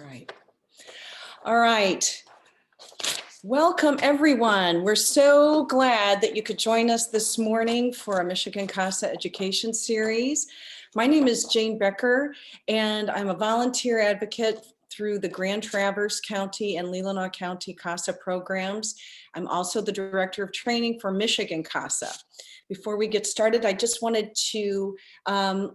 right. All right. Welcome, everyone. We're so glad that you could join us this morning for a Michigan CASA education series. My name is Jane Becker, and I'm a volunteer advocate through the Grand Traverse County and Leelanau County CASA programs. I'm also the Director of Training for Michigan CASA. Before we get started, I just wanted to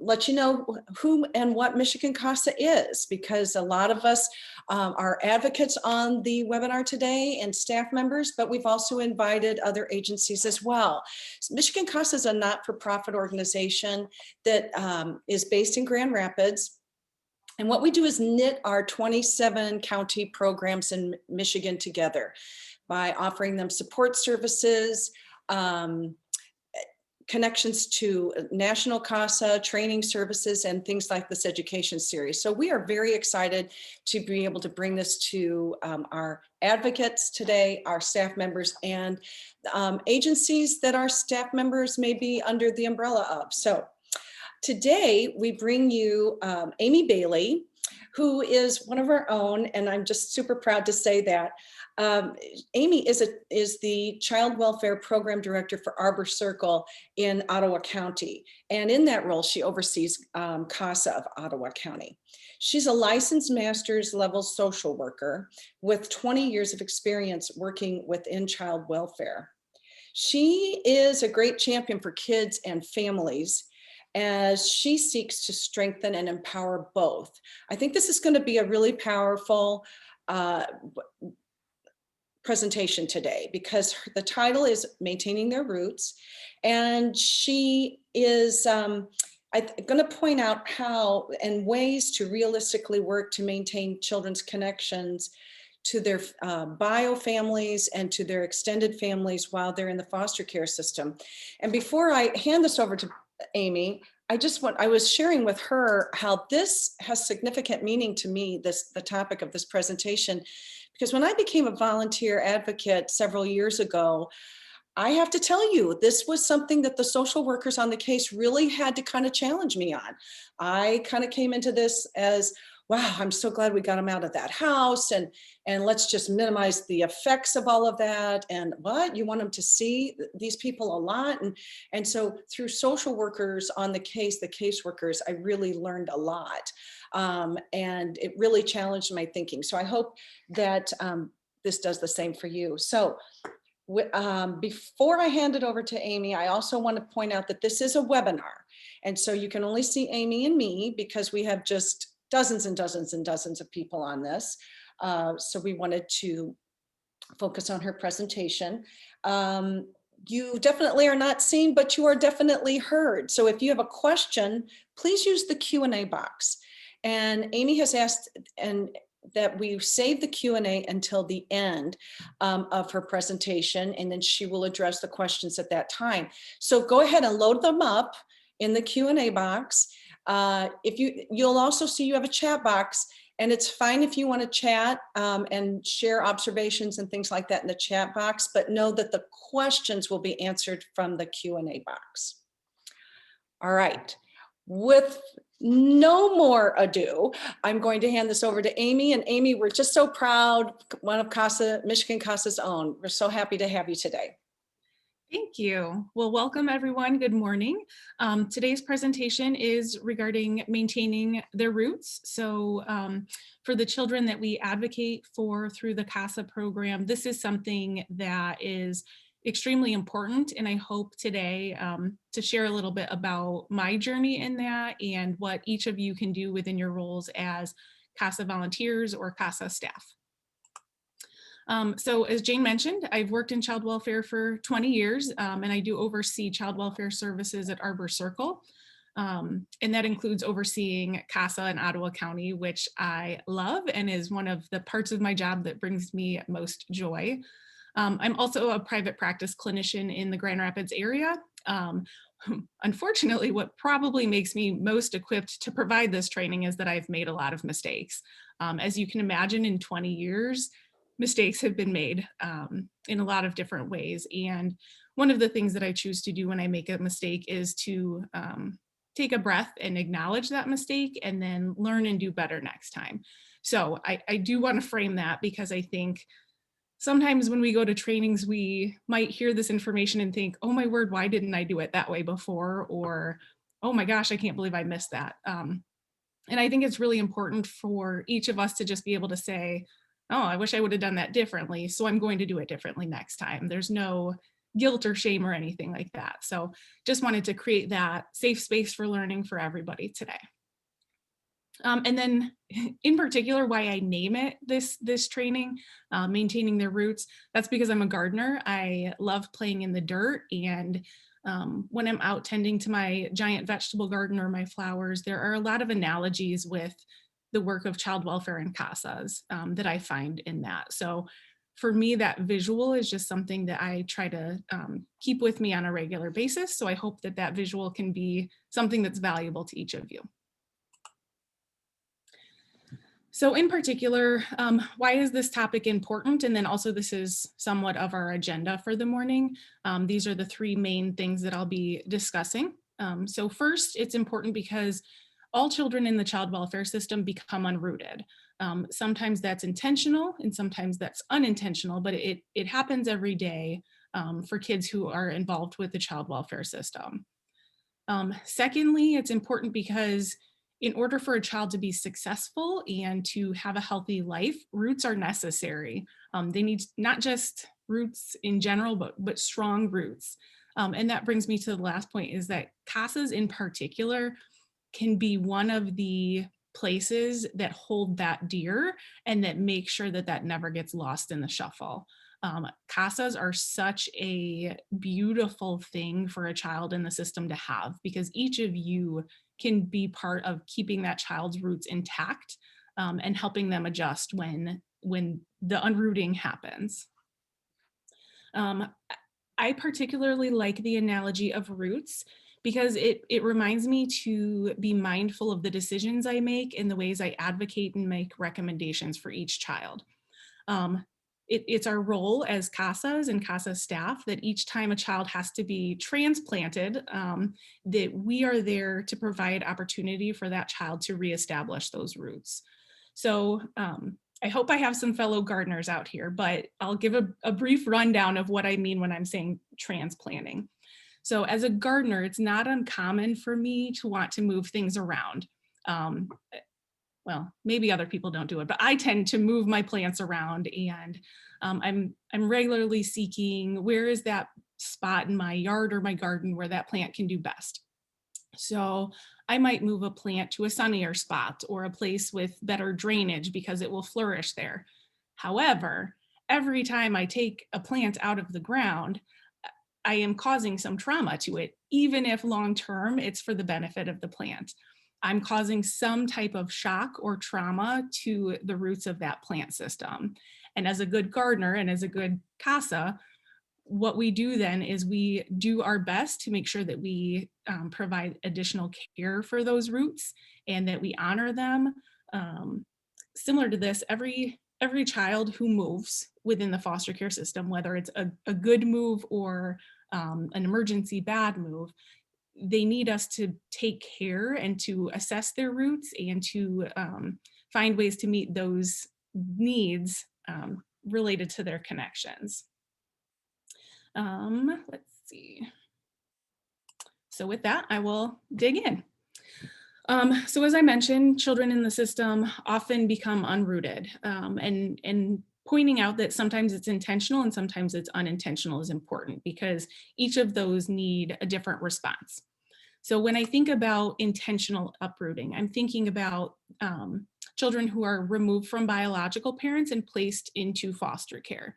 let you know who and what Michigan CASA is, because a lot of us are advocates on the webinar today and staff members, but we've also invited other agencies as well. So Michigan CASA is a not-for-profit organization that is based in Grand Rapids. And what we do is knit our 27 county programs in Michigan together by offering them support services, connections to national CASA, training services, and things like this education series. So we are very excited to be able to bring this to our advocates today, our staff members, and agencies that our staff members may be under the umbrella of. So today we bring you Amy Bailey, who is one of our own, and I'm just super proud to say that. Amy is the Child Welfare Program Director for Arbor Circle in Ottawa County. And in that role, she oversees CASA of Ottawa County. She's a licensed master's level social worker with 20 years of experience working within child welfare. She is a great champion for kids and families as she seeks to strengthen and empower both. I think this is going to be a really powerful presentation today, because the title is Maintaining Their Roots, and she is I'm going to point out how and ways to realistically work to maintain children's connections to their bio families and to their extended families while they're in the foster care system. And before I hand this over to Amy, I was sharing with her how this has significant meaning to me, the topic of this presentation, because when I became a volunteer advocate several years ago, I have to tell you, this was something that the social workers on the case really had to kind of challenge me on. I kind of came into this as, wow, I'm so glad we got them out of that house, and let's just minimize the effects of all of that. And what, you want them to see these people a lot? And so through social workers on the case, the caseworkers, I really learned a lot. And it really challenged my thinking. So I hope that this does the same for you. So before I hand it over to Amy, I also want to point out that this is a webinar. And so you can only see Amy and me because we have just dozens and dozens and dozens of people on this. So we wanted to focus on her presentation. You definitely are not seen, but you are definitely heard. So if you have a question, please use the Q&A box. And Amy has asked that we save the Q&A until the end of her presentation, and then she will address the questions at that time. So go ahead and load them up in the Q&A box. You'll also see you have a chat box, and it's fine if you want to chat and share observations and things like that in the chat box, but know that the questions will be answered from the Q&A box. All right, with no more ado, I'm going to hand this over to Amy. And Amy, we're just so proud, one of Michigan CASA's own. We're so happy to have you today. Thank you. Well, welcome everyone. Good morning. Today's presentation is regarding maintaining their roots. So for the children that we advocate for through the CASA program, this is something that is extremely important. And I hope today to share a little bit about my journey in that and what each of you can do within your roles as CASA volunteers or CASA staff. So as Jane mentioned, I've worked in child welfare for 20 years, and I do oversee child welfare services at Arbor Circle. And that includes overseeing CASA in Ottawa County, which I love and is one of the parts of my job that brings me most joy. I'm also a private practice clinician in the Grand Rapids area. Unfortunately, what probably makes me most equipped to provide this training is that I've made a lot of mistakes. As you can imagine, in 20 years, mistakes have been made in a lot of different ways. And one of the things that I choose to do when I make a mistake is to take a breath and acknowledge that mistake and then learn and do better next time. So I do want to frame that because I think sometimes when we go to trainings, we might hear this information and think, oh my word, why didn't I do it that way before? Or, oh my gosh, I can't believe I missed that. And I think it's really important for each of us to just be able to say, oh, I wish I would have done that differently. So I'm going to do it differently next time. There's no guilt or shame or anything like that. So just wanted to create that safe space for learning for everybody today. And then in particular, why I name it this training, maintaining their roots, that's because I'm a gardener. I love playing in the dirt. And when I'm out tending to my giant vegetable garden or my flowers, there are a lot of analogies with the work of child welfare and CASAs that I find in that. So for me, that visual is just something that I try to keep with me on a regular basis. So I hope that that visual can be something that's valuable to each of you. So in particular, why is this topic important? And then also this is somewhat of our agenda for the morning. These are the three main things that I'll be discussing. So first, it's important because all children in the child welfare system become unrooted. Sometimes that's intentional and sometimes that's unintentional, but it happens every day for kids who are involved with the child welfare system. Secondly, it's important because in order for a child to be successful and to have a healthy life, roots are necessary. They need not just roots in general, but strong roots. And that brings me to the last point is that CASAs in particular can be one of the places that hold that dear and that make sure that that never gets lost in the shuffle. CASAs are such a beautiful thing for a child in the system to have because each of you can be part of keeping that child's roots intact and helping them adjust when the unrooting happens. I particularly like the analogy of roots because it reminds me to be mindful of the decisions I make and the ways I advocate and make recommendations for each child. It's our role as CASAs and CASA staff that each time a child has to be transplanted, that we are there to provide opportunity for that child to reestablish those roots. So I hope I have some fellow gardeners out here, but I'll give a brief rundown of what I mean when I'm saying transplanting. So as a gardener, it's not uncommon for me to want to move things around. Well, maybe other people don't do it, but I tend to move my plants around and I'm regularly seeking where is that spot in my yard or my garden where that plant can do best. So I might move a plant to a sunnier spot or a place with better drainage because it will flourish there. However, every time I take a plant out of the ground, I am causing some trauma to it, even if long-term it's for the benefit of the plant. I'm causing some type of shock or trauma to the roots of that plant system. And as a good gardener and as a good CASA, what we do then is we do our best to make sure that we provide additional care for those roots and that we honor them. Similar to this, every child who moves within the foster care system, whether it's a good move or an emergency bad move, they need us to take care and to assess their roots and to find ways to meet those needs related to their connections. Let's see. So with that, I will dig in. So as I mentioned, children in the system often become unrooted, and pointing out that sometimes it's intentional and sometimes it's unintentional is important because each of those need a different response. So when I think about intentional uprooting, I'm thinking about children who are removed from biological parents and placed into foster care.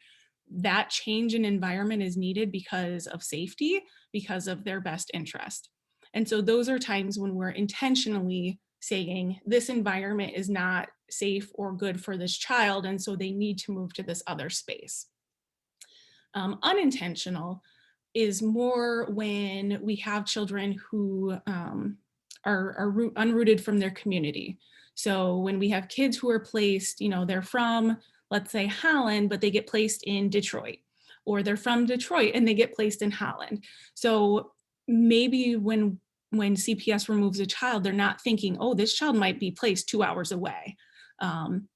That change in environment is needed because of safety, because of their best interest. And so those are times when we're intentionally saying this environment is not safe or good for this child, and so they need to move to this other space. Unintentional is more when we have children who are unrooted from their community. So when we have kids who are placed, they're from, let's say, Holland, but they get placed in Detroit, or they're from Detroit and they get placed in Holland. So maybe when when CPS removes a child, they're not thinking, oh, this child might be placed 2 hours away. Um,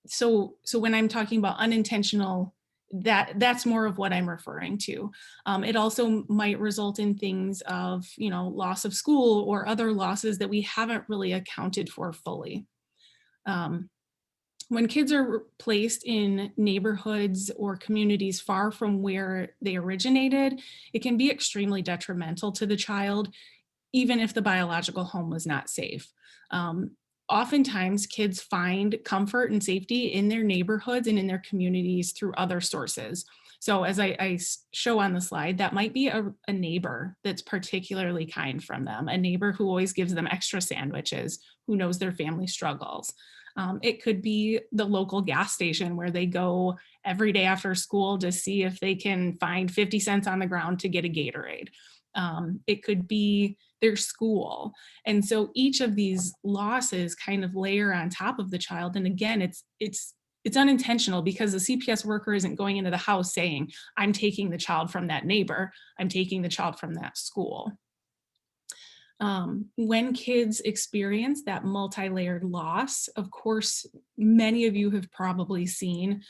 so when I'm talking about unintentional, that's more of what I'm referring to. It also might result in things of, loss of school or other losses that we haven't really accounted for fully. Um, when kids are placed in neighborhoods or communities far from where they originated, it can be extremely detrimental to the child, even if the biological home was not safe. Um, Oftentimes, kids find comfort and safety in their neighborhoods and in their communities through other sources. So as I show on the slide, that might be a neighbor that's particularly kind from them, a neighbor who always gives them extra sandwiches, who knows their family struggles. It could be the local gas station where they go every day after school to see if they can find 50 cents on the ground to get a Gatorade. It could be their school. And so each of these losses kind of layer on top of the child. And again, it's unintentional because the CPS worker isn't going into the house saying, I'm taking the child from that neighbor, I'm taking the child from that school. When kids experience that multi-layered loss, of course, many of you have probably seen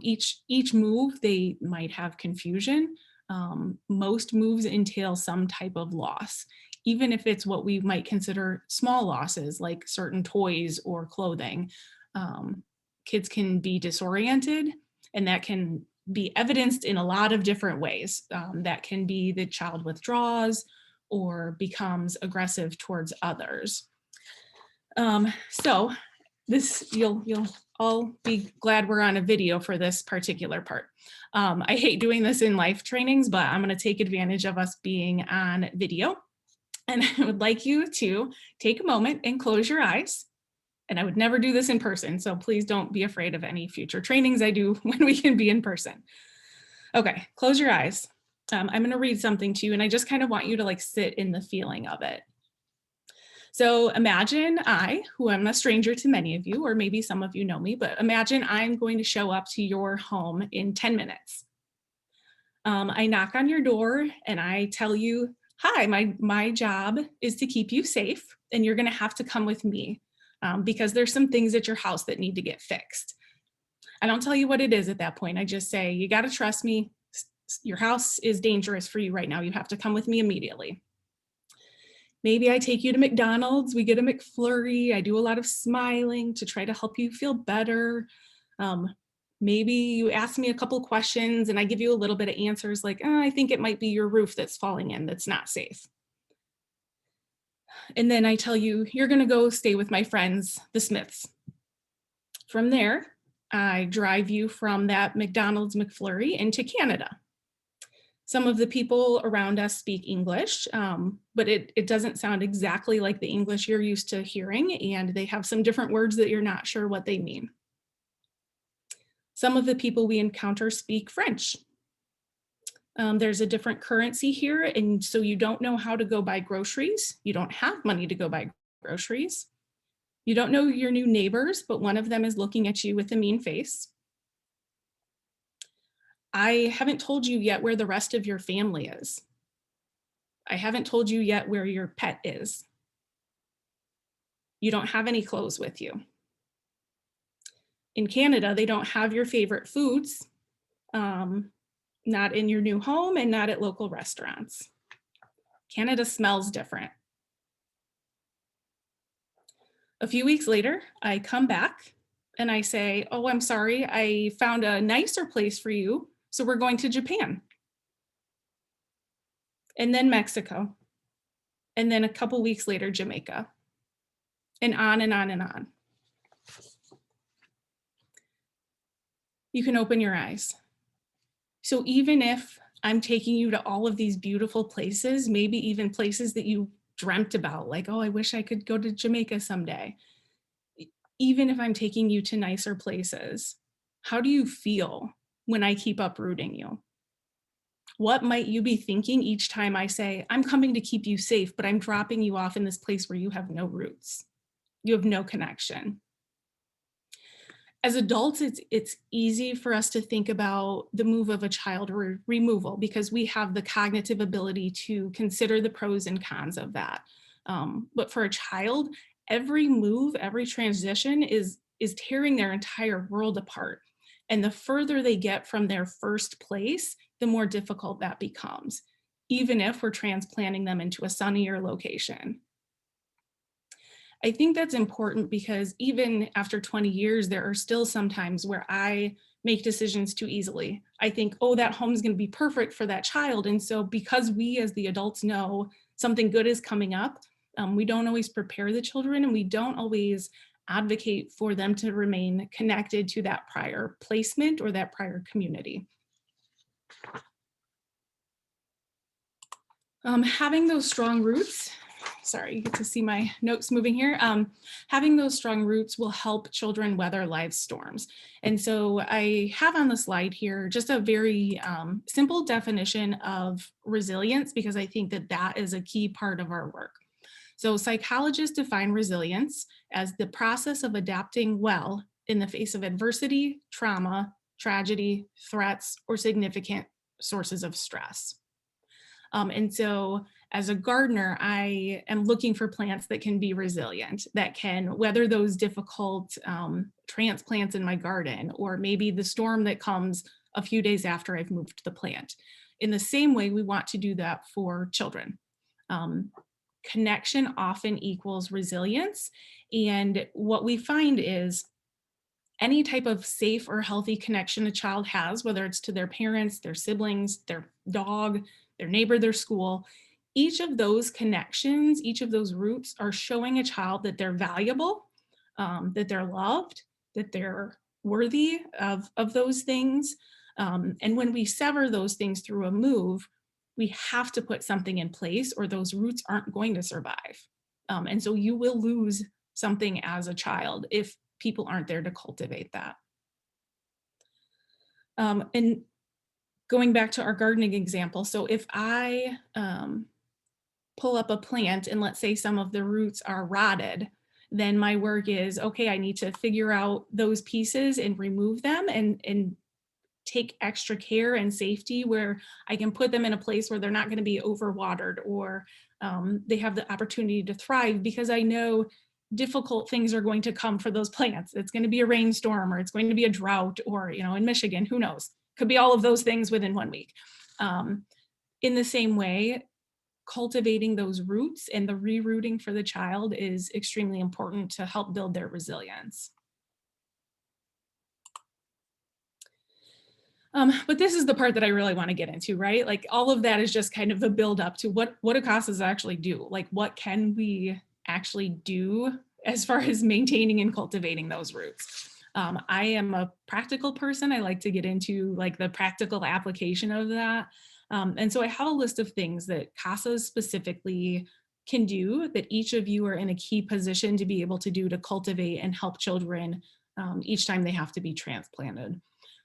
each move, they might have confusion. Most moves entail some type of loss, even if it's what we might consider small losses like certain toys or clothing. Kids can be disoriented, and that can be evidenced in a lot of different ways. That can be the child withdraws or becomes aggressive towards others. So this, you'll all be glad we're on a video for this particular part. I hate doing this in live trainings, but I'm going to take advantage of us being on video. And I would like you to take a moment and close your eyes. And I would never do this in person, so please don't be afraid of any future trainings I do when we can be in person. Okay, close your eyes. I'm going to read something to you, and I just kind of want you to like sit in the feeling of it. So imagine who I'm a stranger to many of you, or maybe some of you know me, but imagine I'm going to show up to your home in 10 minutes. I knock on your door and I tell you, hi, my job is to keep you safe, and you're going to have to come with me because there's some things at your house that need to get fixed. I don't tell you what it is at that point. I just say, you got to trust me. Your house is dangerous for you right now. You have to come with me immediately. Maybe I take you to McDonald's. We get a McFlurry. I do a lot of smiling to try to help you feel better. Maybe you ask me a couple questions and I give you a little bit of answers like, oh, I think it might be your roof that's falling in that's not safe. And then I tell you, you're going to go stay with my friends, the Smiths. From there, I drive you from that McDonald's McFlurry into Canada. Some of the people around us speak English, but it doesn't sound exactly like the English you're used to hearing, and they have some different words that you're not sure what they mean. Some of the people we encounter speak French. There's a different currency here, and so you don't know how to go buy groceries. You don't have money to go buy groceries. You don't know your new neighbors, but one of them is looking at you with a mean face. I haven't told you yet where the rest of your family is. I haven't told you yet where your pet is. You don't have any clothes with you. In Canada, they don't have your favorite foods, not in your new home and not at local restaurants. Canada smells different. A few weeks later, I come back and I say, oh, I'm sorry, I found a nicer place for you, so we're going to Japan. And then Mexico. And then a couple weeks later, Jamaica. And on and on and on. You can open your eyes. So even if I'm taking you to all of these beautiful places, maybe even places that you dreamt about, like, oh, I wish I could go to Jamaica someday. Even if I'm taking you to nicer places, how do you feel when I keep uprooting you? What might you be thinking each time I say, I'm coming to keep you safe, but I'm dropping you off in this place where you have no roots? You have no connection. As adults, it's easy for us to think about the move of a child or removal because we have the cognitive ability to consider the pros and cons of that. But for a child, every move, every transition is tearing their entire world apart. And the further they get from their first place, the more difficult that becomes, even if we're transplanting them into a sunnier location. I think that's important because even after 20 years, there are still some times where I make decisions too easily. I think, oh, that home's going to be perfect for that child. And so, because we as the adults know something good is coming up, we don't always prepare the children and we don't always advocate for them to remain connected to that prior placement or that prior community. Having those strong roots, sorry, you get to see my notes moving here. Having those strong roots will help children weather life's storms. And so I have on the slide here just a very simple definition of resilience, because I think that that is a key part of our work. So psychologists define resilience as the process of adapting well in the face of adversity, trauma, tragedy, threats, or significant sources of stress. And so as a gardener, I am looking for plants that can be resilient, that can weather those difficult transplants in my garden, or maybe the storm that comes a few days after I've moved the plant. In the same way, we want to do that for children. Connection often equals resilience. And what we find is any type of safe or healthy connection a child has, whether it's to their parents, their siblings, their dog, their neighbor, their school, each of those connections, each of those roots are showing a child that they're valuable, that they're loved, that they're worthy of those things. And when we sever those things through a move, we have to put something in place or those roots aren't going to survive. And so you will lose something as a child if people aren't there to cultivate that. And going back to our gardening example, so if I pull up a plant and let's say some of the roots are rotted, then my work is, okay, I need to figure out those pieces and remove them and take extra care and safety where I can put them in a place where they're not going to be overwatered or they have the opportunity to thrive, because I know difficult things are going to come for those plants. It's going to be a rainstorm or it's going to be a drought, or, you know, in Michigan, who knows, could be all of those things within 1 week. In the same way, cultivating those roots and the rerooting for the child is extremely important to help build their resilience. But this is the part that I really want to get into, right? Like all of that is just kind of a build up to what do CASAs actually do? Like what can we actually do as far as maintaining and cultivating those roots? I am a practical person. I like to get into like the practical application of that. And so I have a list of things that CASAs specifically can do that each of you are in a key position to be able to do to cultivate and help children each time they have to be transplanted.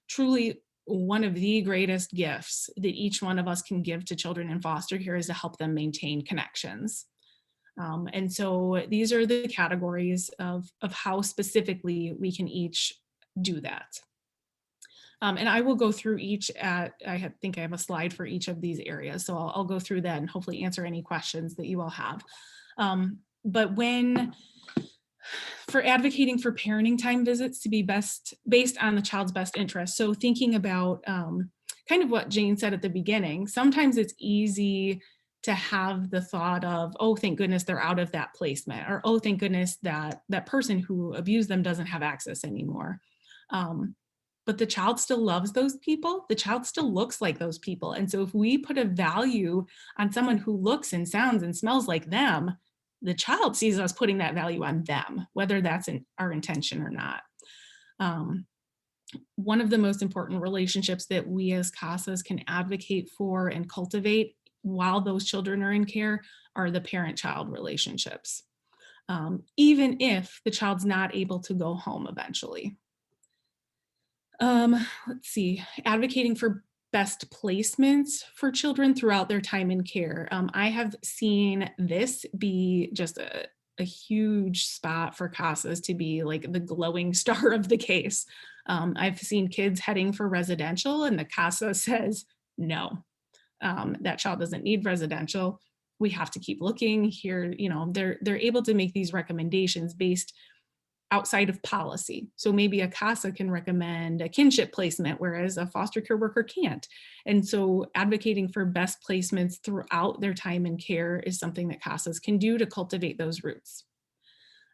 Truly, one of the greatest gifts that each one of us can give to children in foster care is to help them maintain connections. And so these are the categories of how specifically we can each do that. And I will go through each think I have a slide for each of these areas. So I'll go through that and hopefully answer any questions that you all have. But for advocating for parenting time visits to be based on the child's best interest. So thinking about kind of what Jane said at the beginning, sometimes it's easy to have the thought of, oh, thank goodness they're out of that placement, or oh, thank goodness that that person who abused them doesn't have access anymore. But the child still loves those people. The child still looks like those people. And so if we put a value on someone who looks and sounds and smells like them, the child sees us putting that value on them, whether that's our intention or not. One of the most important relationships that we as CASAs can advocate for and cultivate while those children are in care are the parent-child relationships, even if the child's not able to go home eventually. Let's see, advocating for best placements for children throughout their time in care. I have seen this be just a huge spot for CASAs to be like the glowing star of the case. I've seen kids heading for residential and the CASA says, no, that child doesn't need residential. We have to keep looking here. They're able to make these recommendations based outside of policy. So maybe a CASA can recommend a kinship placement, whereas a foster care worker can't. And so advocating for best placements throughout their time in care is something that CASAs can do to cultivate those roots.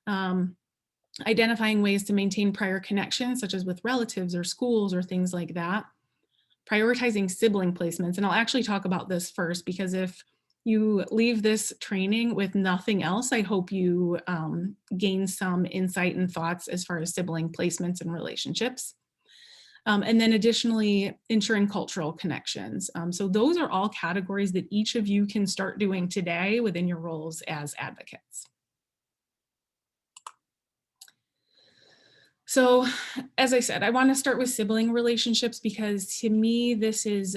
Identifying ways to maintain prior connections, such as with relatives or schools or things like that. Prioritizing sibling placements. And I'll actually talk about this first, because if you leave this training with nothing else, I hope you gain some insight and thoughts as far as sibling placements and relationships. And then additionally, ensuring cultural connections. So those are all categories that each of you can start doing today within your roles as advocates. So as I said, I want to start with sibling relationships because to me, this is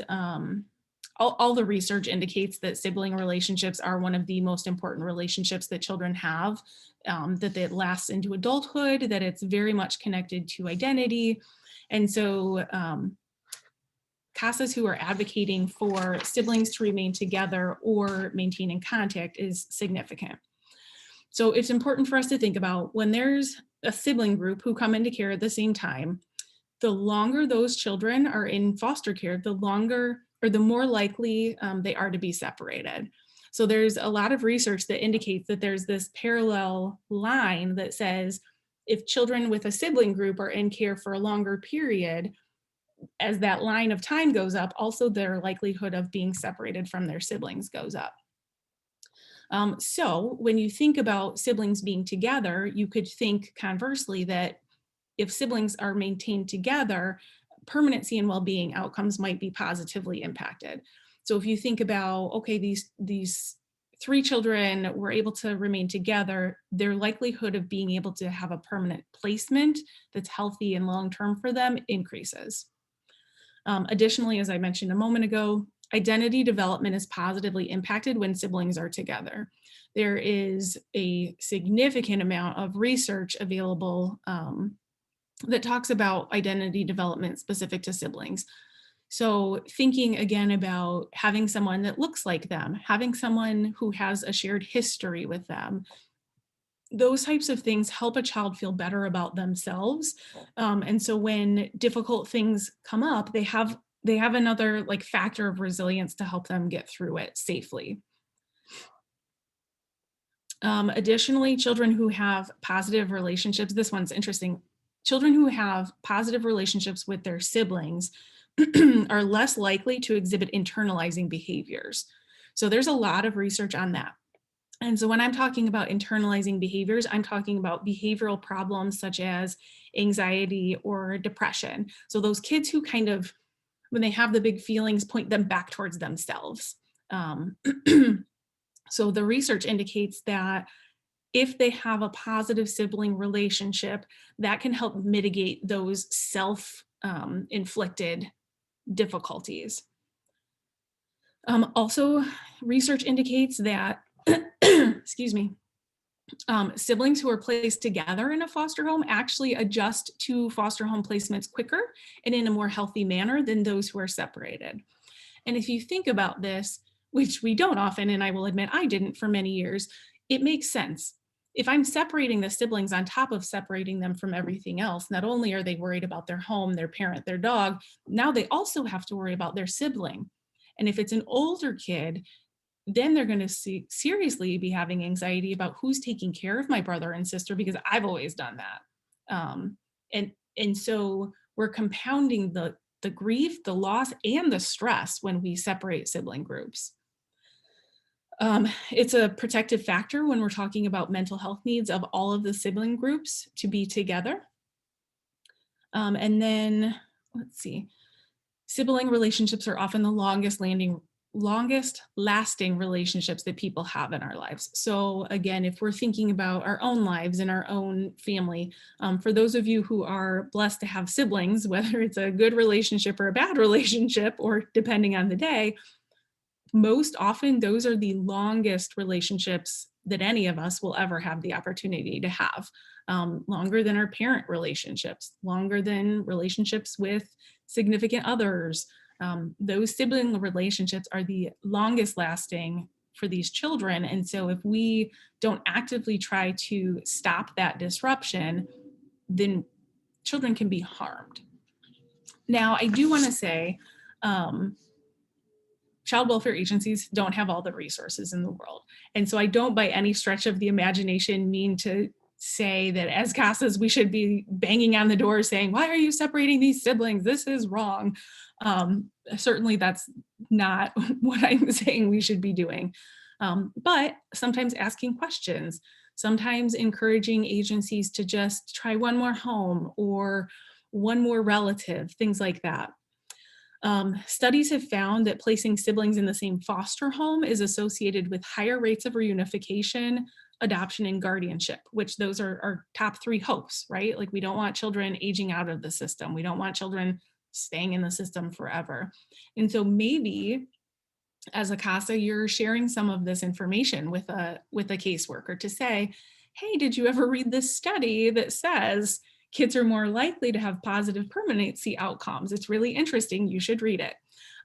all the research indicates that sibling relationships are one of the most important relationships that children have, that it lasts into adulthood, that it's very much connected to identity. And so CASAs who are advocating for siblings to remain together or maintaining contact is significant. So it's important for us to think about when there's a sibling group who come into care at the same time, the longer those children are in foster care, the longer or the more likely they are to be separated. So there's a lot of research that indicates that there's this parallel line that says if children with a sibling group are in care for a longer period, as that line of time goes up, also their likelihood of being separated from their siblings goes up. So when you think about siblings being together, you could think conversely that if siblings are maintained together, permanency and well-being outcomes might be positively impacted. So if you think about, okay, these 3 children were able to remain together, their likelihood of being able to have a permanent placement that's healthy and long-term for them increases. Additionally, as I mentioned a moment ago, identity development is positively impacted when siblings are together. There is a significant amount of research available that talks about identity development specific to siblings. So thinking again about having someone that looks like them, having someone who has a shared history with them, those types of things help a child feel better about themselves. And so when difficult things come up, they have another like factor of resilience to help them get through it safely. Additionally, children who have positive relationships, this one's interesting. Children who have positive relationships with their siblings are less likely to exhibit internalizing behaviors. So there's a lot of research on that. And so when I'm talking about internalizing behaviors, I'm talking about behavioral problems such as anxiety or depression. So those kids who kind of, when they have the big feelings, point them back towards themselves. So the research indicates that if they have a positive sibling relationship, that can help mitigate those self-inflicted difficulties. Also, research indicates that, excuse me, siblings who are placed together in a foster home actually adjust to foster home placements quicker and in a more healthy manner than those who are separated. And if you think about this, which we don't often, and I will admit I didn't for many years, it makes sense. If I'm separating the siblings on top of separating them from everything else, not only are they worried about their home, their parent, their dog, now they also have to worry about their sibling. And if it's an older kid, then they're going to seriously be having anxiety about who's taking care of my brother and sister because I've always done that. And so we're compounding the grief, the loss, and the stress when we separate sibling groups. It's a protective factor when we're talking about mental health needs of all of the sibling groups to be together. And then, let's see, sibling relationships are often the longest lasting relationships that people have in our lives. So again, if we're thinking about our own lives and our own family, for those of you who are blessed to have siblings, whether it's a good relationship or a bad relationship, or depending on the day, most often those are the longest relationships that any of us will ever have the opportunity to have, longer than our parent relationships, longer than relationships with significant others. Those sibling relationships are the longest lasting for these children. And so if we don't actively try to stop that disruption, then children can be harmed. Now, I do want to say, um, child welfare agencies don't have all the resources in the world. And so I don't by any stretch of the imagination mean to say that as CASAs, we should be banging on the door saying, why are you separating these siblings? This is wrong. Certainly that's not what I'm saying we should be doing. But sometimes asking questions, sometimes encouraging agencies to just try one more home or one more relative, things like that. Studies have found that placing siblings in the same foster home is associated with higher rates of reunification, adoption, and guardianship, which those are our top three hopes, right? Like we don't want children aging out of the system. We don't want children staying in the system forever. And so maybe as a CASA, you're sharing some of this information with a caseworker to say, hey, did you ever read this study that says kids are more likely to have positive permanency outcomes? It's really interesting. You should read it.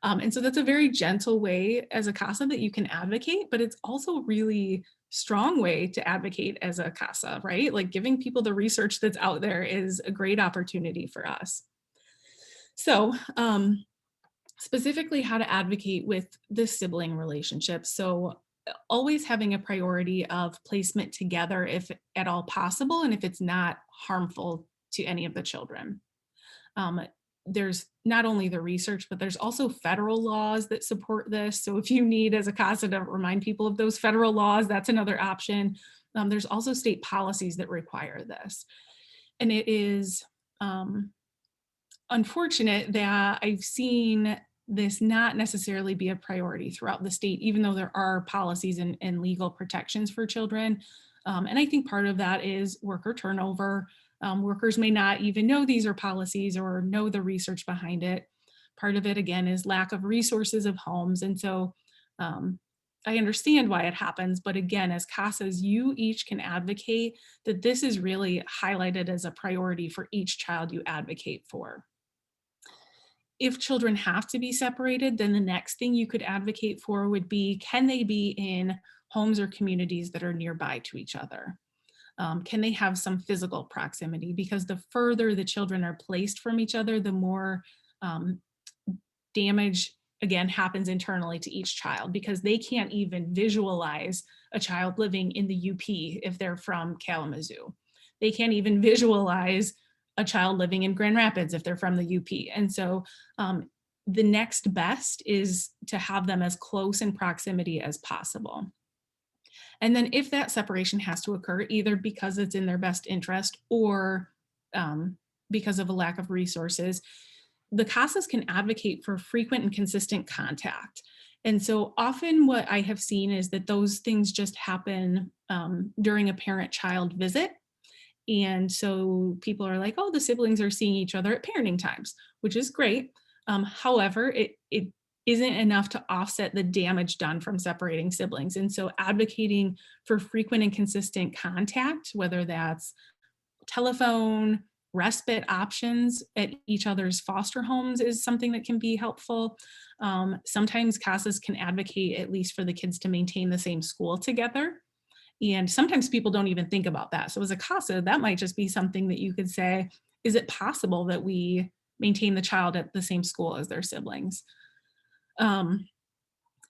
And so that's a very gentle way as a CASA that you can advocate, but it's also a really strong way to advocate as a CASA, right? Like giving people the research that's out there is a great opportunity for us. So specifically how to advocate with the sibling relationship. So always having a priority of placement together if at all possible, and if it's not harmful to any of the children. Um, there's not only the research, but there's also federal laws that support this. So if you need as a CASA to remind people of those federal laws, that's another option. There's also state policies that require this. And it is unfortunate that I've seen this not necessarily be a priority throughout the state, even though there are policies and legal protections for children. And I think part of that is worker turnover. Workers may not even know these are policies or know the research behind it. Part of it, again, is lack of resources of homes. And so I understand why it happens. But again, as CASAs, you each can advocate that this is really highlighted as a priority for each child you advocate for. If children have to be separated, then the next thing you could advocate for would be, can they be in homes or communities that are nearby to each other? Can they have some physical proximity? Because the further the children are placed from each other, the more damage, again, happens internally to each child, because they can't even visualize a child living in the UP if they're from Kalamazoo. They can't even visualize a child living in Grand Rapids if they're from the UP. And so the next best is to have them as close in proximity as possible. And then if that separation has to occur, either because it's in their best interest or because of a lack of resources, the CASAs can advocate for frequent and consistent contact. And so often what I have seen is that those things just happen during a parent-child visit. And so people are like, oh, the siblings are seeing each other at parenting times, which is great. However, it isn't enough to offset the damage done from separating siblings. And so advocating for frequent and consistent contact, whether that's telephone, respite options at each other's foster homes, is something that can be helpful. Sometimes CASAs can advocate at least for the kids to maintain the same school together. And sometimes people don't even think about that. So as a CASA, that might just be something that you could say, is it possible that we maintain the child at the same school as their siblings?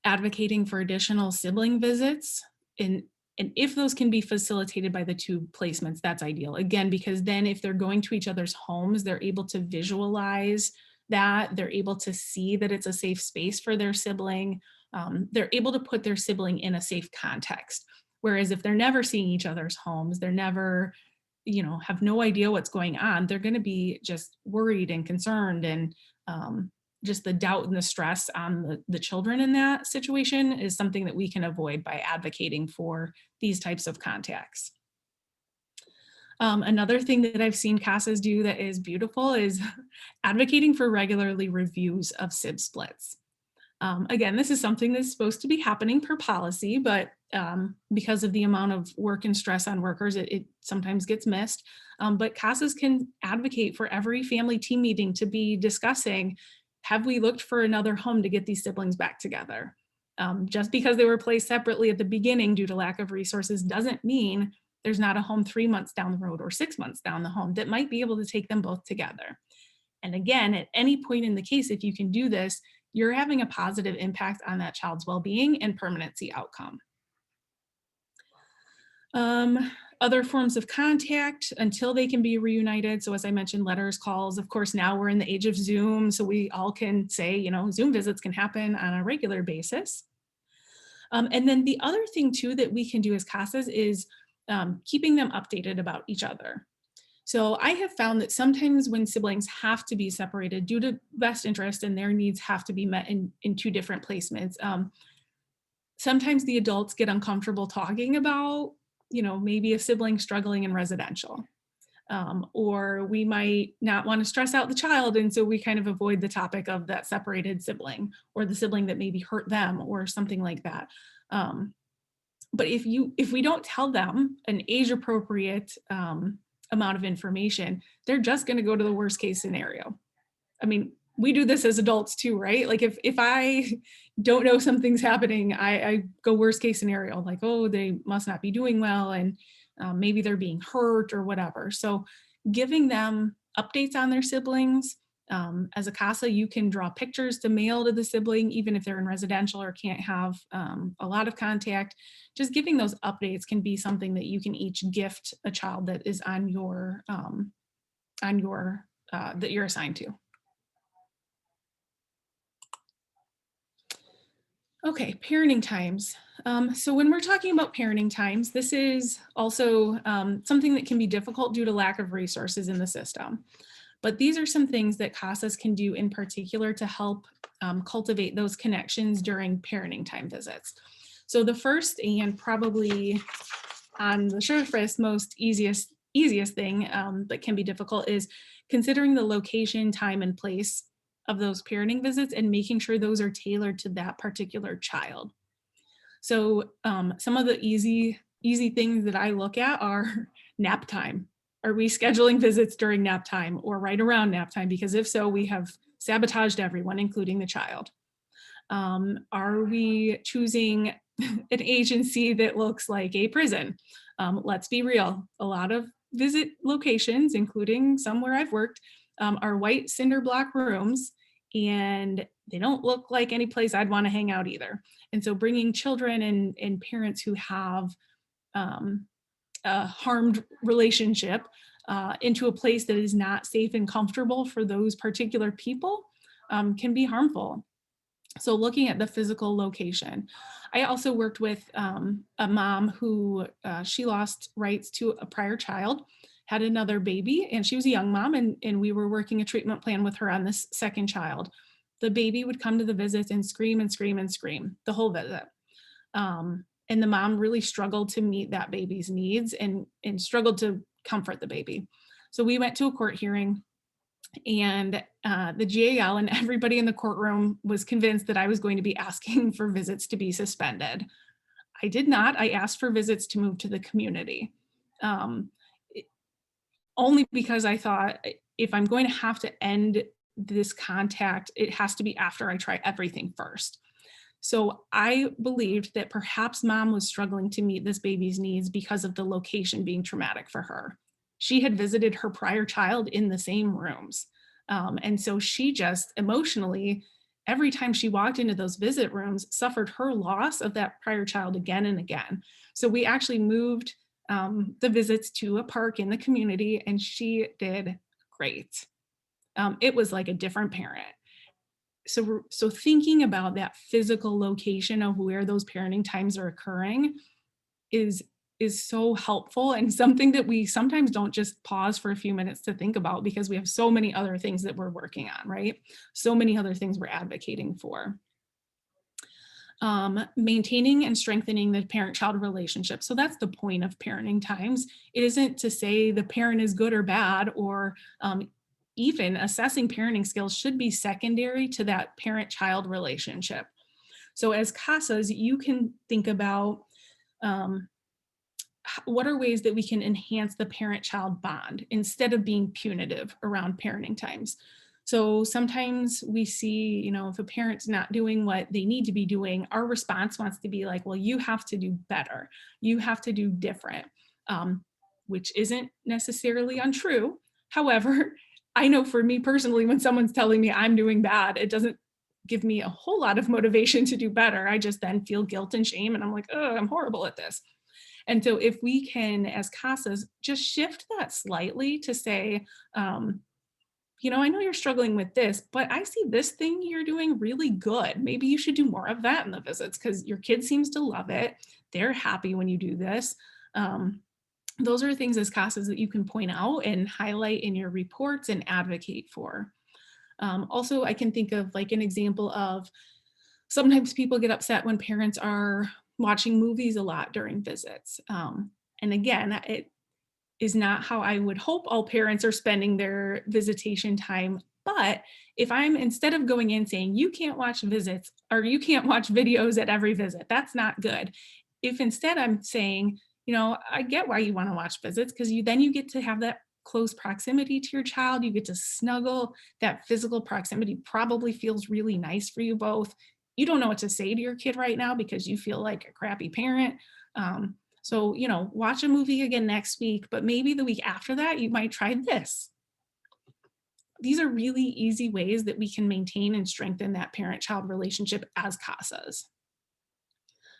Advocating for additional sibling visits, and if those can be facilitated by the two placements, that's ideal. Again, because then if they're going to each other's homes, they're able to visualize that, they're able to see that it's a safe space for their sibling. They're able to put their sibling in a safe context. Whereas if they're never seeing each other's homes, they're never, have no idea what's going on, they're going to be just worried and concerned, and just the doubt and the stress on the children in that situation is something that we can avoid by advocating for these types of contacts. Another thing that I've seen CASAs do that is beautiful is advocating for regularly reviews of SIB splits. Again, this is something that's supposed to be happening per policy, but because of the amount of work and stress on workers, it sometimes gets missed. But CASAs can advocate for every family team meeting to be discussing, have we looked for another home to get these siblings back together? Just because they were placed separately at the beginning due to lack of resources doesn't mean there's not a home 3 months down the road or 6 months down the home that might be able to take them both together. And again, at any point in the case, if you can do this, you're having a positive impact on that child's well-being and permanency outcome. Other forms of contact until they can be reunited. So as I mentioned, letters, calls. Of course, now we're in the age of Zoom, so we all can say, you know, Zoom visits can happen on a regular basis. And then the other thing too that we can do as CASAs is keeping them updated about each other. So I have found that sometimes when siblings have to be separated due to best interest and their needs have to be met in two different placements, sometimes the adults get uncomfortable talking about, you know, maybe a sibling struggling in residential. Or we might not want to stress out the child. And so we kind of avoid the topic of that separated sibling or the sibling that maybe hurt them or something like that. But if we don't tell them an age appropriate amount of information, they're just going to go to the worst case scenario. I mean, we do this as adults too, right? Like if I don't know something's happening, I go worst case scenario, like, oh, they must not be doing well, and maybe they're being hurt or whatever. So giving them updates on their siblings. As a CASA, you can draw pictures to mail to the sibling, even if they're in residential or can't have a lot of contact. Just giving those updates can be something that you can each gift a child that is on your that you're assigned to. Okay, parenting times. So when we're talking about parenting times, this is also something that can be difficult due to lack of resources in the system. But these are some things that CASAs can do in particular to help cultivate those connections during parenting time visits. So the first and probably on the surface most easiest thing that can be difficult is considering the location, time, and place of those parenting visits and making sure those are tailored to that particular child. So some of the easy things that I look at are nap time. Are we scheduling visits during nap time or right around nap time? Because if so, we have sabotaged everyone, including the child. Are we choosing an agency that looks like a prison? Let's be real. A lot of visit locations, including some where I've worked, are white cinder block rooms, and they don't look like any place I'd want to hang out either. And so bringing children and parents who have a harmed relationship into a place that is not safe and comfortable for those particular people can be harmful. So looking at the physical location. I also worked with a mom who she lost rights to a prior child, had another baby, and she was a young mom, and we were working a treatment plan with her on this second child. The baby would come to the visits and scream and scream and scream the whole visit. And the mom really struggled to meet that baby's needs and struggled to comfort the baby. So we went to a court hearing, and the GAL and everybody in the courtroom was convinced that I was going to be asking for visits to be suspended. I did not. I asked for visits to move to the community. Only because I thought if I'm going to have to end this contact, it has to be after I try everything first. So I believed that perhaps mom was struggling to meet this baby's needs because of the location being traumatic for her. She had visited her prior child in the same rooms. And so she just emotionally, every time she walked into those visit rooms, suffered her loss of that prior child again and again. So we actually moved the visits to a park in the community, and she did great. It was like a different parent. So thinking about that physical location of where those parenting times are occurring is so helpful, and something that we sometimes don't just pause for a few minutes to think about because we have so many other things that we're working on, right? So many other things we're advocating for. Maintaining and strengthening the parent-child relationship. So that's the point of parenting times. It isn't to say the parent is good or bad, or even assessing parenting skills should be secondary to that parent-child relationship. So as CASAs, you can think about Um, what are ways that we can enhance the parent-child bond instead of being punitive around parenting times? So sometimes we see, if a parent's not doing what they need to be doing, our response wants to be like, well, you have to do better. You have to do different, um, which isn't necessarily untrue. However, I know for me personally, when someone's telling me I'm doing bad, it doesn't give me a whole lot of motivation to do better. I just then feel guilt and shame, and I'm like, oh, I'm horrible at this. And so if we can, as CASAs, just shift that slightly to say, I know you're struggling with this, but I see this thing you're doing really good. Maybe you should do more of that in the visits because your kid seems to love it. They're happy when you do this. Um, those are things as CASAs that you can point out and highlight in your reports and advocate for. Also, I can think of like an example of sometimes people get upset when parents are watching movies a lot during visits. And again, it is not how I would hope all parents are spending their visitation time. But if I'm, instead of going in saying, you can't watch visits or you can't watch videos at every visit, that's not good. If instead I'm saying, I get why you want to watch visits because you get to have that close proximity to your child. You get to snuggle. That physical proximity probably feels really nice for you both. You don't know what to say to your kid right now because you feel like a crappy parent. So, watch a movie again next week, but maybe the week after that, you might try this. These are really easy ways that we can maintain and strengthen that parent-child relationship as CASAs.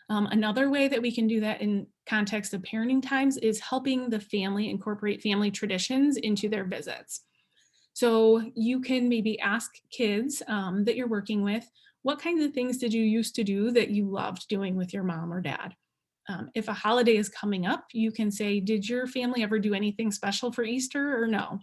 Another way that we can do that in context of parenting times is helping the family incorporate family traditions into their visits. So you can maybe ask kids that you're working with, what kinds of things did you used to do that you loved doing with your mom or dad? If a holiday is coming up, you can say, did your family ever do anything special for Easter or no?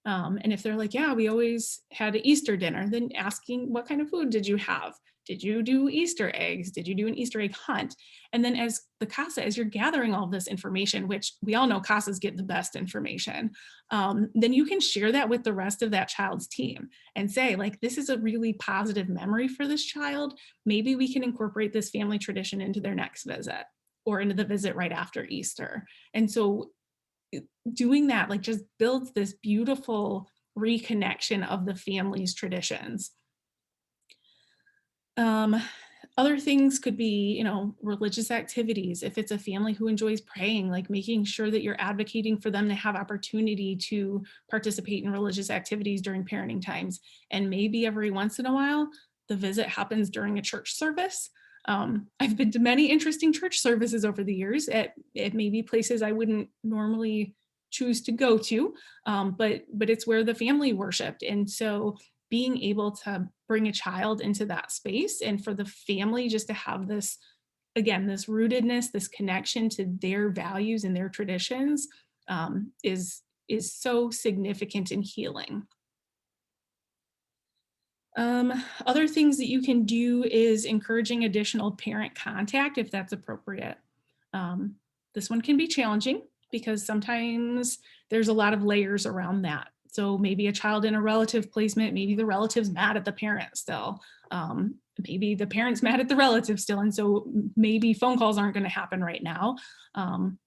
And if they're like, yeah, we always had an Easter dinner, then asking what kind of food did you have? Did you do Easter eggs? Did you do an Easter egg hunt? And then as the CASA, as you're gathering all of this information, which we all know CASAs get the best information, then you can share that with the rest of that child's team and say, like, this is a really positive memory for this child. Maybe we can incorporate this family tradition into their next visit or into the visit right after Easter. And so doing that like just builds this beautiful reconnection of the family's traditions. Um, Other things could be, religious activities. If it's a family who enjoys praying, like making sure that you're advocating for them to have opportunity to participate in religious activities during parenting times. And maybe every once in a while, the visit happens during a church service. I've been to many interesting church services over the years at maybe places I wouldn't normally choose to go to, but it's where the family worshiped. And so being able to bring a child into that space and for the family just to have this, again, this rootedness, this connection to their values and their traditions, is so significant in healing. Other things that you can do is encouraging additional parent contact if that's appropriate. Um, this one can be challenging because sometimes there's a lot of layers around that. So maybe a child in a relative placement, maybe the relative's mad at the parent still. Maybe the parent's mad at the relative still. And so maybe phone calls aren't going to happen right now.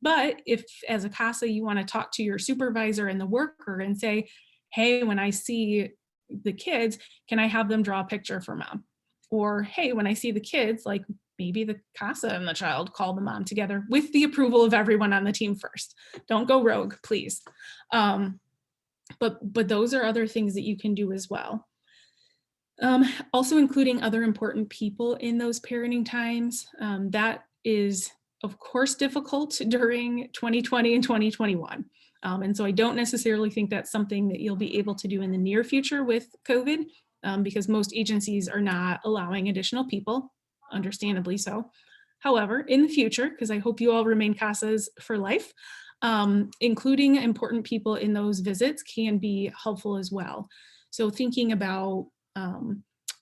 But if as a CASA, you want to talk to your supervisor and the worker and say, hey, when I see the kids, can I have them draw a picture for mom? Or, hey, when I see the kids, like maybe the CASA and the child call the mom together with the approval of everyone on the team first. Don't go rogue, please. But those are other things that you can do as well. Also including other important people in those parenting times. That is, of course, difficult during 2020 and 2021. And so I don't necessarily think that's something that you'll be able to do in the near future with COVID, because most agencies are not allowing additional people, understandably so. However, in the future, because I hope you all remain CASAs for life, including important people in those visits can be helpful as well. So thinking about,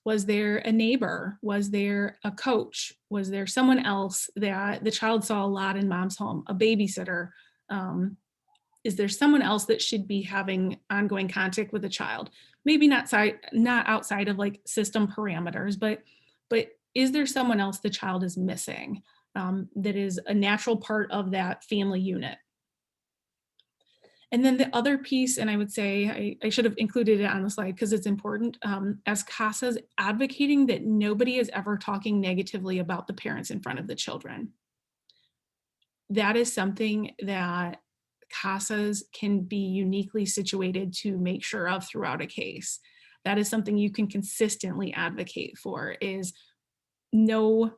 was there a neighbor? Was there a coach? Was there someone else that the child saw a lot in mom's home, a babysitter? Is there someone else that should be having ongoing contact with the child? Maybe not outside of like system parameters, but is there someone else the child is missing? that is a natural part of that family unit. And then the other piece, and I would say I should have included it on the slide because it's important, as CASAs, advocating that nobody is ever talking negatively about the parents in front of the children. That is something that CASAs can be uniquely situated to make sure of throughout a case. That is something you can consistently advocate for, is no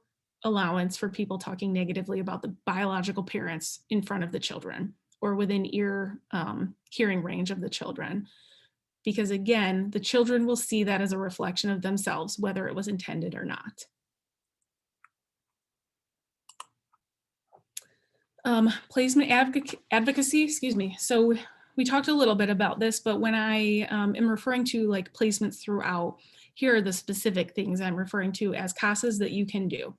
allowance for people talking negatively about the biological parents in front of the children or within hearing range of the children. Because again, the children will see that as a reflection of themselves, whether it was intended or not. Placement advocacy, excuse me. So we talked a little bit about this, but when I am referring to like placements throughout, here are the specific things I'm referring to as CASAs that you can do.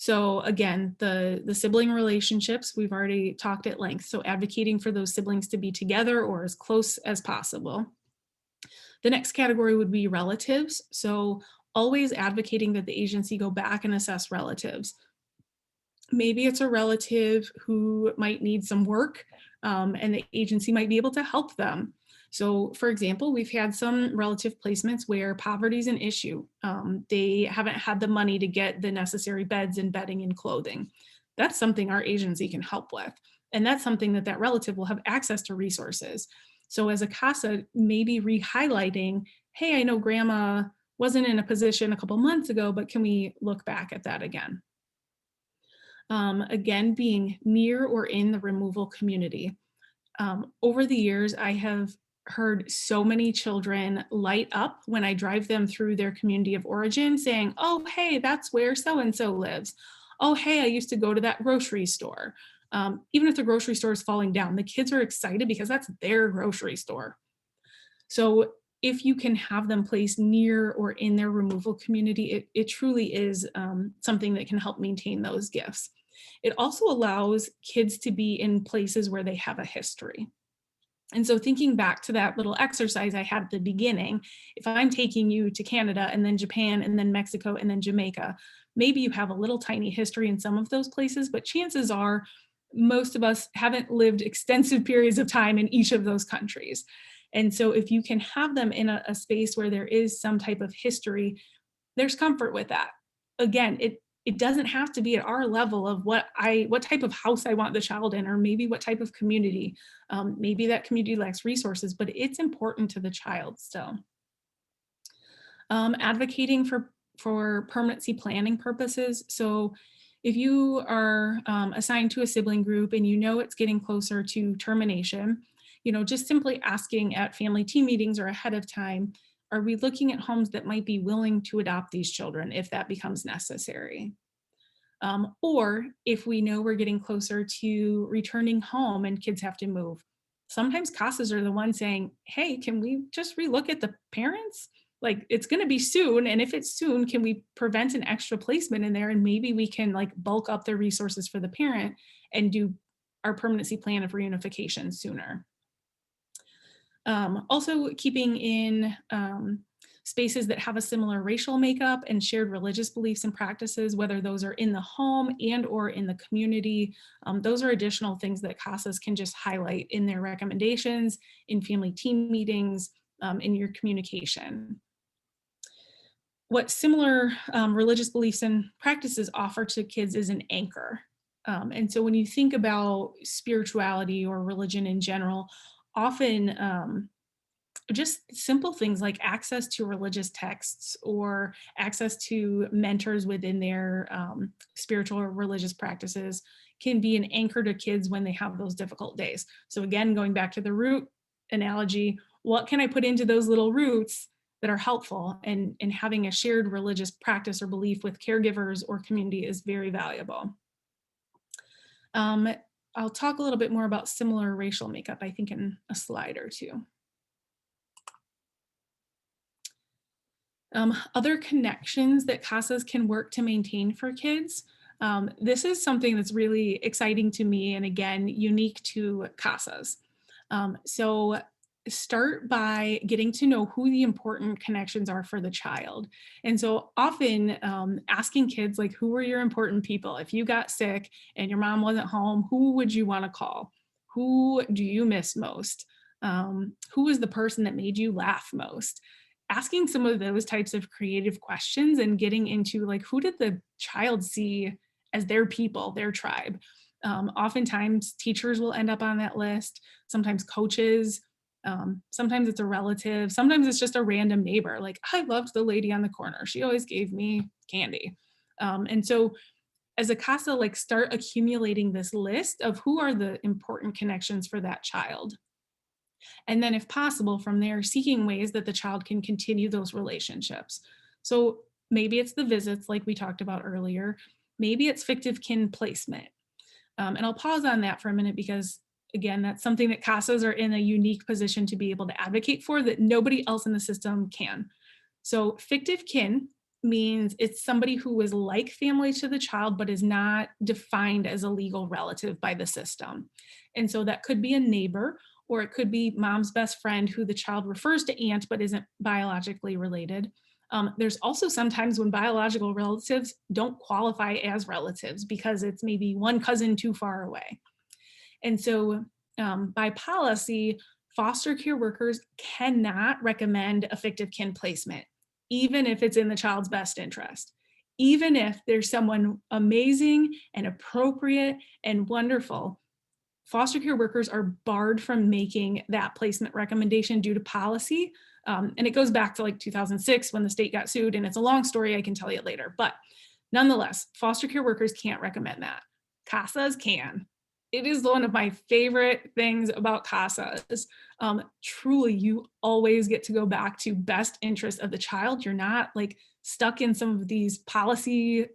So again, the sibling relationships, we've already talked at length. So advocating for those siblings to be together or as close as possible. The next category would be relatives. So always advocating that the agency go back and assess relatives. Maybe it's a relative who might need some work, and the agency might be able to help them. So for example, we've had some relative placements where poverty is an issue. They haven't had the money to get the necessary beds and bedding and clothing. That's something our agency can help with. And that's something that that relative will have access to resources. So as a CASA, maybe re-highlighting, hey, I know grandma wasn't in a position a couple months ago, but can we look back at that again? Again, being near or in the removal community. Over the years, I have heard so many children light up when I drive them through their community of origin saying, oh, hey, that's where so-and-so lives. Oh, hey, I used to go to that grocery store. Even if the grocery store is falling down, the kids are excited because that's their grocery store. So if you can have them placed near or in their removal community, it truly is something that can help maintain those gifts. It also allows kids to be in places where they have a history. And so thinking back to that little exercise I had at the beginning, if I'm taking you to Canada and then Japan and then Mexico and then Jamaica, maybe you have a little tiny history in some of those places, but chances are most of us haven't lived extensive periods of time in each of those countries. And so if you can have them in a space where there is some type of history, there's comfort with that. Again, it doesn't have to be at our level of what type of house I want the child in, or maybe what type of community. Maybe that community lacks resources, but it's important to the child still. Advocating for permanency planning purposes. So if you are assigned to a sibling group and you know it's getting closer to termination, just simply asking at family team meetings or ahead of time, are we looking at homes that might be willing to adopt these children if that becomes necessary? Or if we know we're getting closer to returning home and kids have to move, sometimes CASAs are the ones saying, hey, can we just relook at the parents? Like, it's going to be soon. And if it's soon, can we prevent an extra placement in there? And maybe we can like bulk up the resources for the parent and do our permanency plan of reunification sooner. Also keeping in spaces that have a similar racial makeup and shared religious beliefs and practices, whether those are in the home and or in the community. Those are additional things that CASAs can just highlight in their recommendations, in family team meetings, in your communication. What similar religious beliefs and practices offer to kids is an anchor. And so when you think about spirituality or religion in general, often just simple things like access to religious texts or access to mentors within their spiritual or religious practices can be an anchor to kids when they have those difficult days. So again, going back to the root analogy, what can I put into those little roots that are helpful? And having a shared religious practice or belief with caregivers or community is very valuable. I'll talk a little bit more about similar racial makeup, I think, in a slide or two. Other connections that CASAs can work to maintain for kids. This is something that's really exciting to me and again, unique to CASAs. So start by getting to know who the important connections are for the child. And so often asking kids, like, who are your important people? If you got sick and your mom wasn't home, who would you want to call? Who do you miss most? Who was the person that made you laugh most? Asking some of those types of creative questions and getting into, like, who did the child see as their people, their tribe? Oftentimes teachers will end up on that list, sometimes coaches, sometimes it's a relative, sometimes it's just a random neighbor. Like, I loved the lady on the corner. She always gave me candy. And so as a CASA, like, start accumulating this list of who are the important connections for that child. And then if possible, from there, seeking ways that the child can continue those relationships. So maybe it's the visits like we talked about earlier. Maybe it's fictive kin placement. And I'll pause on that for a minute because, again, that's something that CASAs are in a unique position to be able to advocate for that nobody else in the system can. So fictive kin means it's somebody who is like family to the child, but is not defined as a legal relative by the system. And so that could be a neighbor, or it could be mom's best friend who the child refers to aunt, but isn't biologically related. There's also sometimes when biological relatives don't qualify as relatives because it's maybe one cousin too far away. And so by policy, foster care workers cannot recommend a fictive kin placement, even if it's in the child's best interest. Even if there's someone amazing and appropriate and wonderful, foster care workers are barred from making that placement recommendation due to policy. And it goes back to like 2006 when the state got sued, and it's a long story. I can tell you later. But nonetheless, foster care workers can't recommend that. CASAs can. It is one of my favorite things about CASAs. Truly, you always get to go back to best interest of the child. You're not like stuck in some of these policy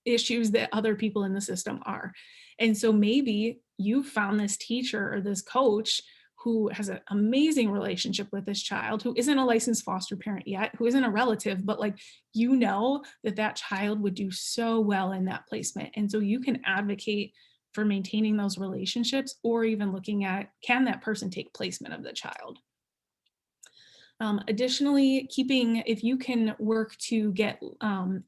issues that other people in the system are. And so maybe you found this teacher or this coach who has an amazing relationship with this child, who isn't a licensed foster parent yet, who isn't a relative, but like, you know that that child would do so well in that placement. And so you can advocate for maintaining those relationships, or even looking at, can that person take placement of the child? Additionally, if you can work to get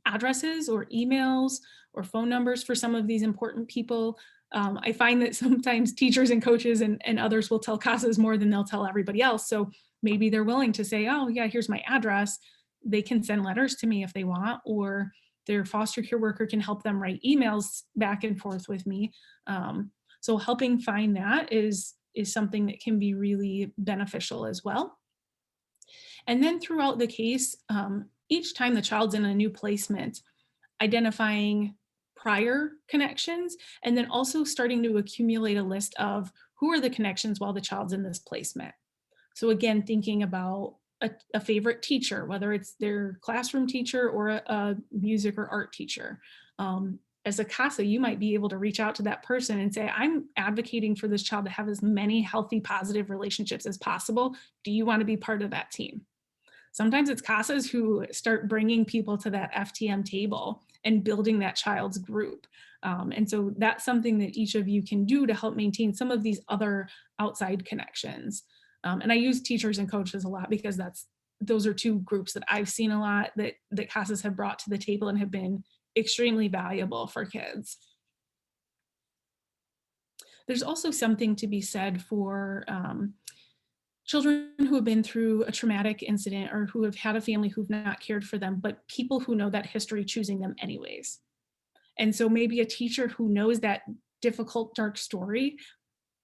addresses or emails or phone numbers for some of these important people. I find that sometimes teachers and coaches and others will tell CASAs more than they'll tell everybody else. So maybe they're willing to say, oh yeah, here's my address. They can send letters to me if they want, or their foster care worker can help them write emails back and forth with me. So helping find that is something that can be really beneficial as well. And then throughout the case, each time the child's in a new placement, identifying prior connections, and then also starting to accumulate a list of who are the connections while the child's in this placement. So again, thinking about a favorite teacher, whether it's their classroom teacher or a music or art teacher. As a CASA, you might be able to reach out to that person and say, I'm advocating for this child to have as many healthy, positive relationships as possible. Do you want to be part of that team? Sometimes it's CASAs who start bringing people to that FTM table and building that child's group. And so that's something that each of you can do to help maintain some of these other outside connections. And I use teachers and coaches a lot because those are two groups that I've seen a lot that CASAs have brought to the table and have been extremely valuable for kids. There's also something to be said for children who have been through a traumatic incident or who have had a family who've not cared for them, but people who know that history choosing them anyways. And so maybe a teacher who knows that difficult, dark story,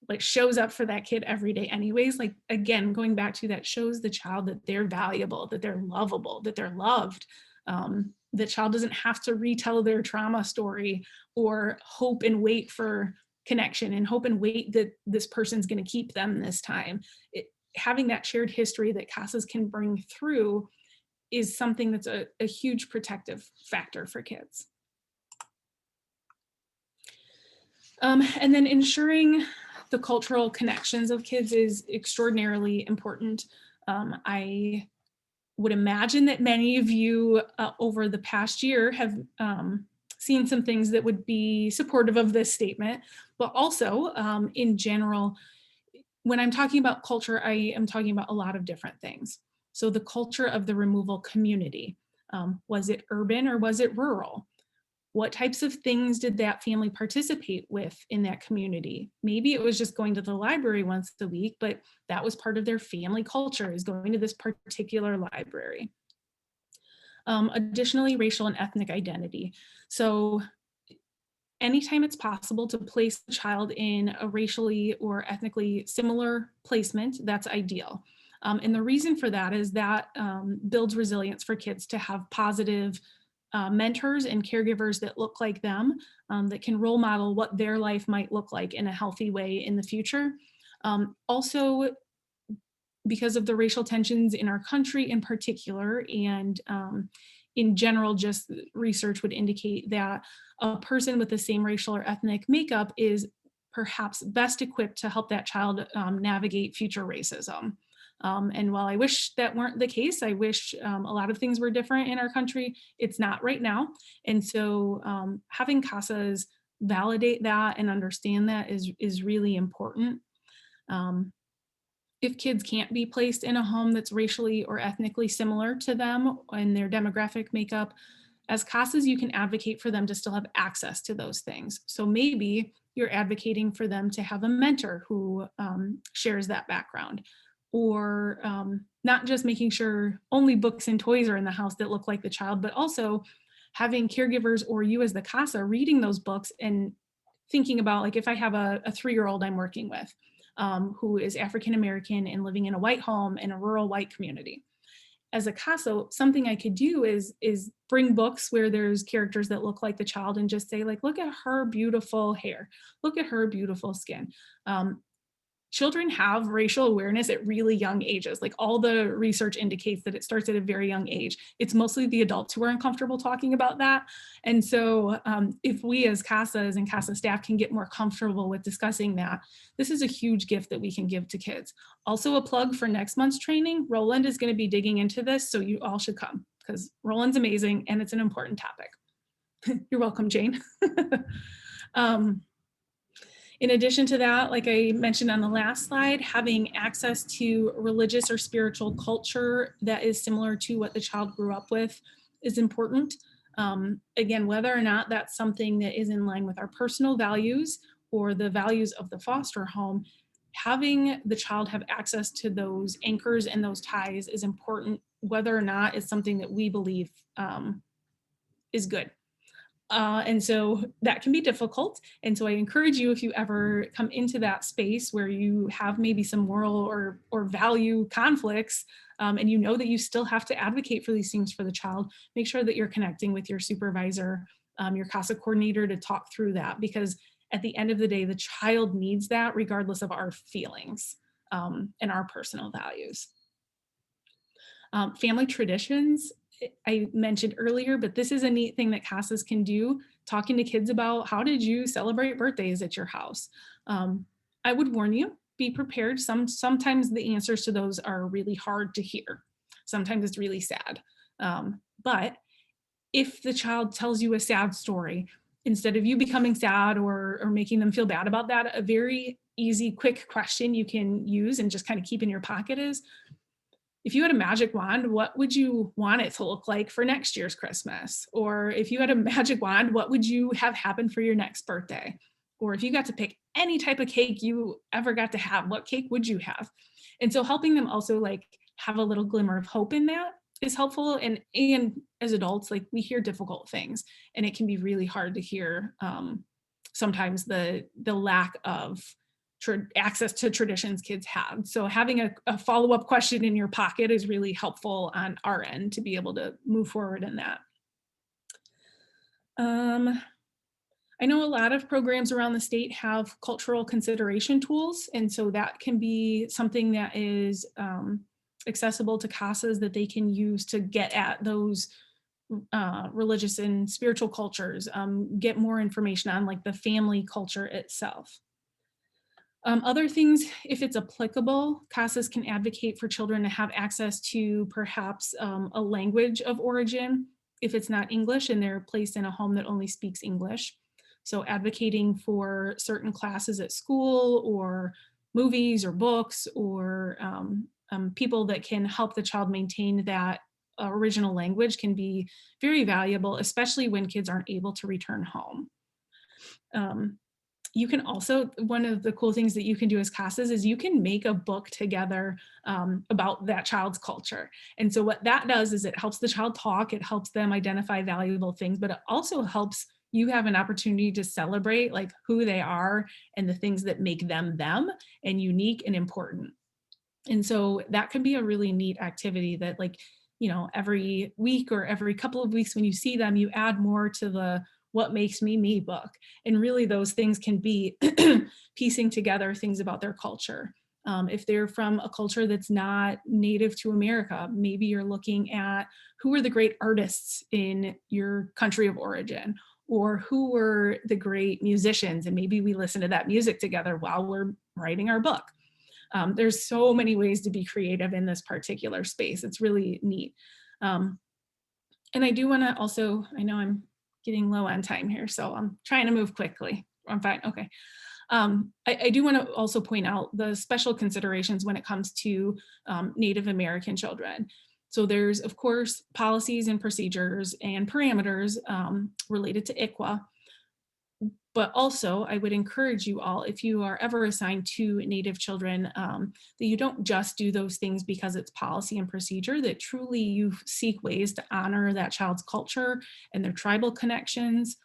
like, shows up for that kid every day anyways. Like, again, going back to that, shows the child that they're valuable, that they're lovable, that they're loved. The child doesn't have to retell their trauma story or hope and wait for connection and hope and wait that this person's going to keep them this time. Having that shared history that CASAs can bring through is something that's a huge protective factor for kids. And then ensuring the cultural connections of kids is extraordinarily important. I would imagine that many of you over the past year have seen some things that would be supportive of this statement, but also in general, when I'm talking about culture, I am talking about a lot of different things. So the culture of the removal community, was it urban or was it rural? What types of things did that family participate with in that community? Maybe it was just going to the library once a week, but that was part of their family culture, is going to this particular library. Additionally, racial and ethnic identity. So anytime it's possible to place a child in a racially or ethnically similar placement, that's ideal. And the reason for that is that builds resilience for kids to have positive mentors and caregivers that look like them, that can role model what their life might look like in a healthy way in the future. Also, because of the racial tensions in our country in particular, and in general, just research would indicate that a person with the same racial or ethnic makeup is perhaps best equipped to help that child navigate future racism. And while I wish that weren't the case, I wish a lot of things were different in our country. It's not right now. And so having CASAs validate that and understand that is really important. Um, if kids can't be placed in a home that's racially or ethnically similar to them and their demographic makeup, as CASAs, you can advocate for them to still have access to those things. So maybe you're advocating for them to have a mentor who shares that background, or not just making sure only books and toys are in the house that look like the child, but also having caregivers or you as the CASA reading those books and thinking about, like, if I have a 3-year-old I'm working with, who is African American and living in a white home in a rural white community. As a CASA, something I could do is bring books where there's characters that look like the child and just say, like, look at her beautiful hair, look at her beautiful skin. Children have racial awareness at really young ages. Like, all the research indicates that it starts at a very young age. It's mostly the adults who are uncomfortable talking about that. And so if we as CASAs and CASA staff can get more comfortable with discussing that, this is a huge gift that we can give to kids. Also, a plug for next month's training, Roland is going to be digging into this, so you all should come because Roland's amazing and it's an important topic. You're welcome, Jane. um, In addition to that, like I mentioned on the last slide, having access to religious or spiritual culture that is similar to what the child grew up with is important. Again, whether or not that's something that is in line with our personal values or the values of the foster home, having the child have access to those anchors and those ties is important, whether or not it's something that we believe is good. And so that can be difficult. And so I encourage you, if you ever come into that space where you have maybe some moral or value conflicts, and you know that you still have to advocate for these things for the child, make sure that you're connecting with your supervisor, your CASA coordinator, to talk through that, because at the end of the day, the child needs that regardless of our feelings and our personal values. Family traditions, I mentioned earlier, but this is a neat thing that CASAs can do, talking to kids about, how did you celebrate birthdays at your house? I would warn you, be prepared. Sometimes the answers to those are really hard to hear. Sometimes it's really sad. But if the child tells you a sad story, instead of you becoming sad or making them feel bad about that, a very easy, quick question you can use and just kind of keep in your pocket is, if you had a magic wand, what would you want it to look like for next year's Christmas? Or if you had a magic wand, what would you have happen for your next birthday? Or if you got to pick any type of cake you ever got to have, what cake would you have? And so helping them also, like, have a little glimmer of hope in that is helpful. And as adults, like, we hear difficult things and it can be really hard to hear sometimes the lack of access to traditions kids have. So having a follow-up question in your pocket is really helpful on our end to be able to move forward in that. I know a lot of programs around the state have cultural consideration tools, and so that can be something that is accessible to CASAs that they can use to get at those religious and spiritual cultures, get more information on, like, the family culture itself. Other things, if it's applicable, CASAs can advocate for children to have access to perhaps a language of origin if it's not English and they're placed in a home that only speaks English. So advocating for certain classes at school or movies or books or people that can help the child maintain that original language can be very valuable, especially when kids aren't able to return home. Um, you can also, one of the cool things that you can do as CASAs is you can make a book together about that child's culture. And so what that does is it helps the child talk, it helps them identify valuable things, but it also helps you have an opportunity to celebrate like who they are and the things that make them them and unique and important. And so that can be a really neat activity that like, every week or every couple of weeks when you see them, you add more to the what makes me me book. And really those things can be piecing together things about their culture. If they're from a culture that's not native to America, maybe you're looking at who were the great artists in your country of origin, or who were the great musicians, and maybe we listen to that music together while we're writing our book. There's so many ways to be creative in this particular space. It's really neat. And I do want to also, I know I'm getting low on time here, so I'm trying to move quickly. I'm fine. Okay. I do want to also point out the special considerations when it comes to Native American children. So there's, of course, policies and procedures and parameters related to ICWA. But also, I would encourage you all, if you are ever assigned to Native children, that you don't just do those things because it's policy and procedure, that truly you seek ways to honor that child's culture and their tribal connections.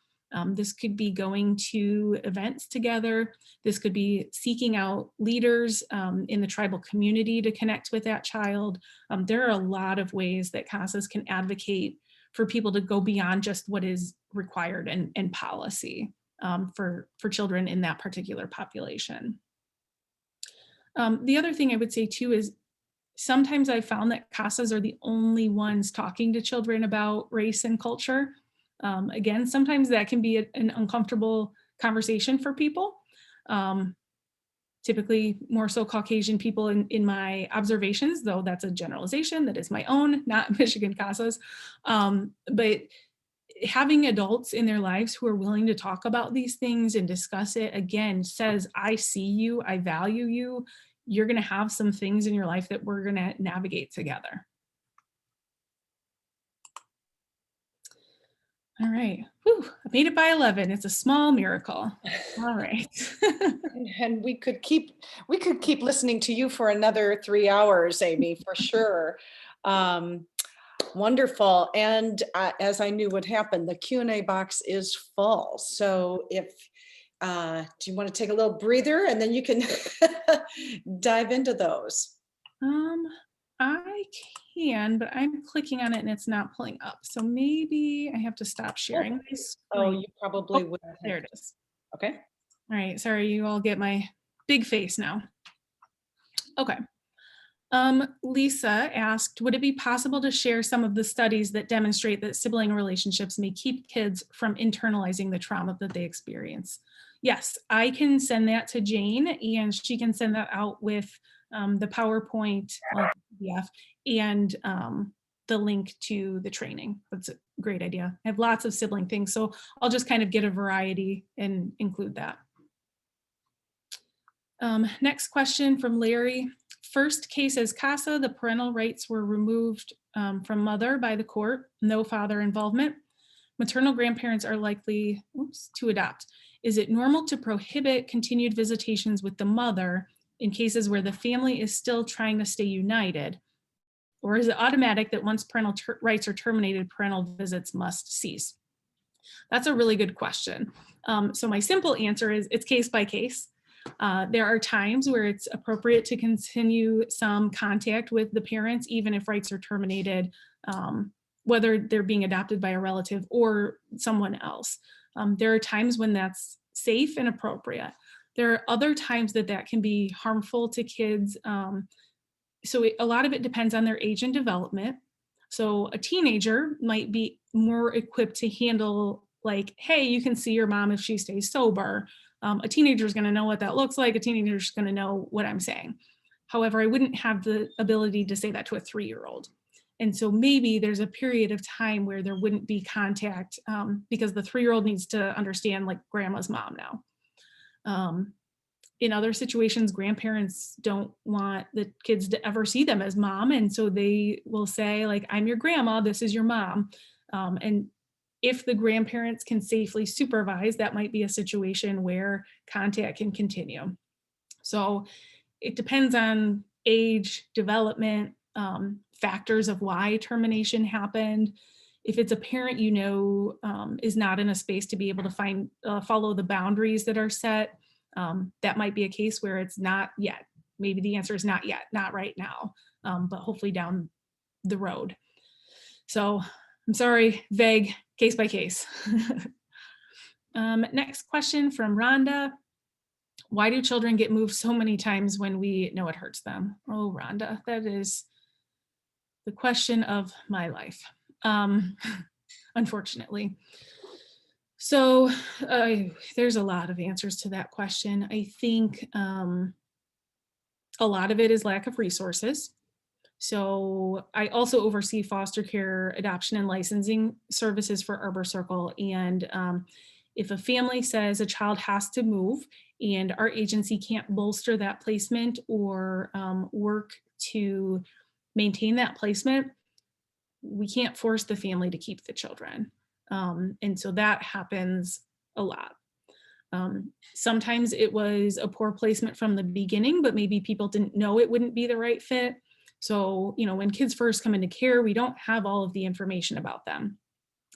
This could be going to events together. This could be seeking out leaders in the tribal community to connect with that child. There are a lot of ways that CASAs can advocate for people to go beyond just what is required and policy for children in that particular population. The other thing I would say too is sometimes I found that CASAs are the only ones talking to children about race and culture. Again, sometimes that can be an uncomfortable conversation for people. Typically more so Caucasian people in my observations, though that's a generalization, that is my own, not Michigan CASAs. But having adults in their lives who are willing to talk about these things and discuss it again says, I see you, I value you. You're going to have some things in your life that we're going to navigate together. All right. Whew, I made it by 11. It's a small miracle. All right. And we could keep listening to you for another 3 hours, Amy, for sure. Wonderful. And as I knew would happen, the Q&A box is full. So if do you want to take a little breather and then you can dive into those? I can, but I'm clicking on it and it's not pulling up. So maybe I have to stop sharing my screen. You probably Oh, would. there it is. Okay. All right, sorry, you all get my big face now. Okay. Lisa asked, would it be possible to share some of the studies that demonstrate that sibling relationships may keep kids from internalizing the trauma that they experience? Yes, I can send that to Jane and she can send that out with the PowerPoint PDF and the link to the training. That's a great idea. I have lots of sibling things, so I'll just kind of get a variety and include that. Next question from Larry. First case as CASA, the parental rights were removed from mother by the court, no father involvement. Maternal grandparents are likely to adopt. Is it normal to prohibit continued visitations with the mother in cases where the family is still trying to stay united? Or is it automatic that once parental rights are terminated, parental visits must cease? That's a really good question. So my simple answer is it's case by case. There are times where it's appropriate to continue some contact with the parents, even if rights are terminated, whether they're being adopted by a relative or someone else. There are times when that's safe and appropriate. There are other times that that can be harmful to kids. So a lot of it depends on their age and development. So a teenager might be more equipped to handle like, hey, you can see your mom if she stays sober. A teenager is going to know what that looks like. A teenager is going to know what I'm saying. However, I wouldn't have the ability to say that to a 3-year-old. And so maybe there's a period of time where there wouldn't be contact because the 3-year-old needs to understand like grandma's mom now. In other situations, grandparents don't want the kids to ever see them as mom. And so they will say, like, I'm your grandma, this is your mom. And if the grandparents can safely supervise, that might be a situation where contact can continue. So it depends on age, development, factors of why termination happened. If it's a parent is not in a space to be able to follow the boundaries that are set, that might be a case where it's not yet. Maybe the answer is not yet, not right now, but hopefully down the road. So I'm sorry, vague, case by case. Next question from Rhonda. Why do children get moved so many times when we know it hurts them? Oh, Rhonda, that is the question of my life, unfortunately. So there's a lot of answers to that question. I think a lot of it is lack of resources. So I also oversee foster care, adoption, and licensing services for Arbor Circle. And if a family says a child has to move and our agency can't bolster that placement or work to maintain that placement, we can't force the family to keep the children. And so that happens a lot. Sometimes it was a poor placement from the beginning, but maybe people didn't know it wouldn't be the right fit. So, when kids first come into care, we don't have all of the information about them.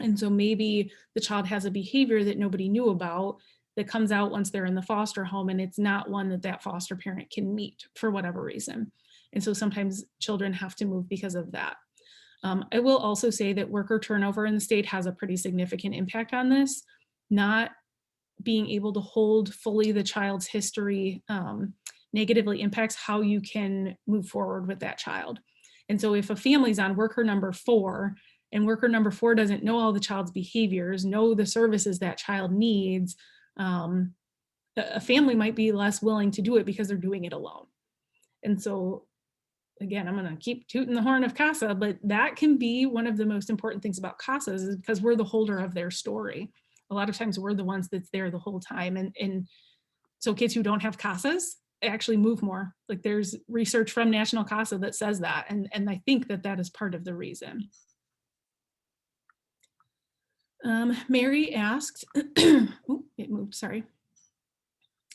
And so maybe the child has a behavior that nobody knew about that comes out once they're in the foster home, and it's not one that foster parent can meet for whatever reason. And so sometimes children have to move because of that. I will also say that worker turnover in the state has a pretty significant impact on this. Not being able to hold fully the child's history negatively impacts how you can move forward with that child. And so if a family's on worker number 4 and worker number 4 doesn't know all the child's behaviors, know the services that child needs, a family might be less willing to do it because they're doing it alone. And so again, I'm going to keep tooting the horn of CASA, but that can be one of the most important things about CASAs is because we're the holder of their story. A lot of times we're the ones that's there the whole time. And so kids who don't have CASAs actually move more. Like there's research from National CASA that says that. And I think that is part of the reason. Mary asked, oh, it moved, sorry.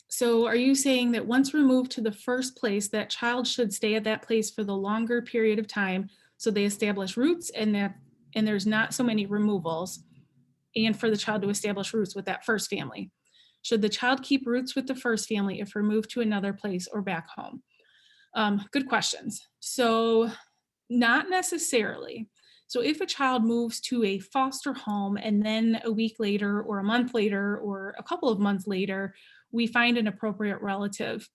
So are you saying that once removed to the first place, that child should stay at that place for the longer period of time so they establish roots and there's not so many removals, and for the child to establish roots with that first family? Should the child keep roots with the first family if removed to another place or back home? Good questions. So not necessarily. So if a child moves to a foster home and then a week later or a month later or a couple of months later, we find an appropriate relative,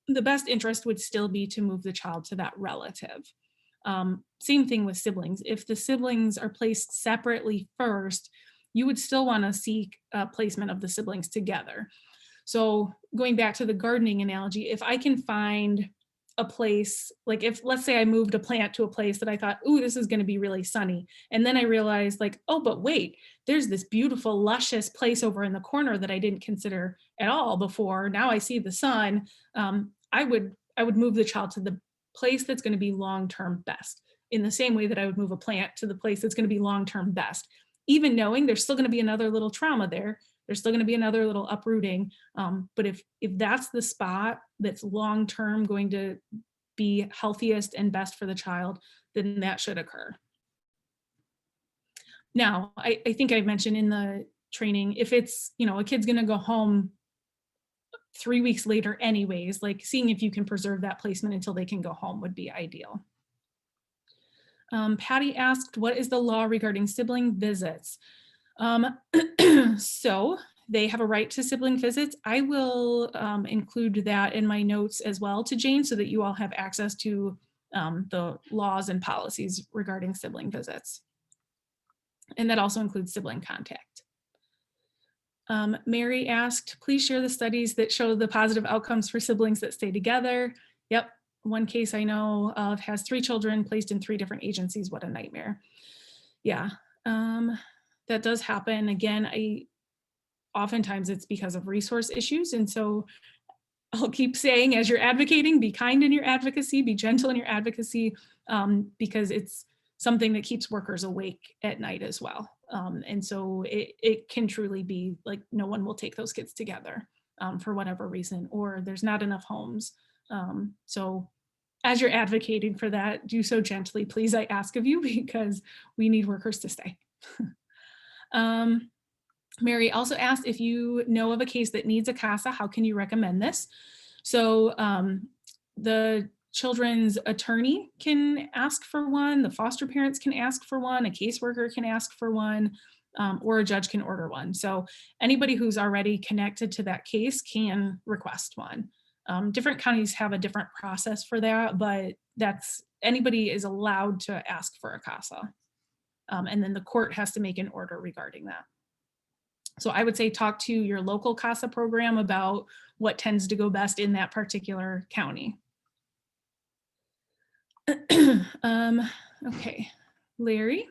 the best interest would still be to move the child to that relative. Same thing with siblings. If the siblings are placed separately first, you would still want to seek placement of the siblings together. So going back to the gardening analogy, if I can find a place, like if let's say I moved a plant to a place that I thought, ooh, this is going to be really sunny. And then I realized like, oh, but wait, there's this beautiful, luscious place over in the corner that I didn't consider at all before. Now I see the sun. I would move the child to the place that's going to be long-term best, in the same way that I would move a plant to the place that's going to be long-term best, even knowing there's still going to be another little trauma there. There's still going to be another little uprooting. But if that's the spot that's long-term going to be healthiest and best for the child, then that should occur. Now, I think I mentioned in the training, if it's, a kid's going to go home 3 weeks later anyways, like seeing if you can preserve that placement until they can go home would be ideal. Patty asked, what is the law regarding sibling visits? So they have a right to sibling visits. I will include that in my notes as well to Jane so that you all have access to the laws and policies regarding sibling visits. And that also includes sibling contact. Mary asked, please share the studies that show the positive outcomes for siblings that stay together. Yep, one case I know of has 3 children placed in 3 different agencies. What a nightmare. Yeah, that does happen. Again, oftentimes it's because of resource issues. And so I'll keep saying, as you're advocating, be kind in your advocacy, be gentle in your advocacy, because it's something that keeps workers awake at night as well. And so it can truly be like no one will take those kids together for whatever reason, or there's not enough homes. So as you're advocating for that, do so gently, please, I ask of you, because we need workers to stay. Mary also asked, if you know of a case that needs a CASA, how can you recommend this? So the children's attorney can ask for one, the foster parents can ask for one, a caseworker can ask for one, or a judge can order one. So anybody who's already connected to that case can request one. Different counties have a different process for that, but anybody is allowed to ask for a CASA. And then the court has to make an order regarding that. So I would say talk to your local CASA program about what tends to go best in that particular county. Okay, Larry,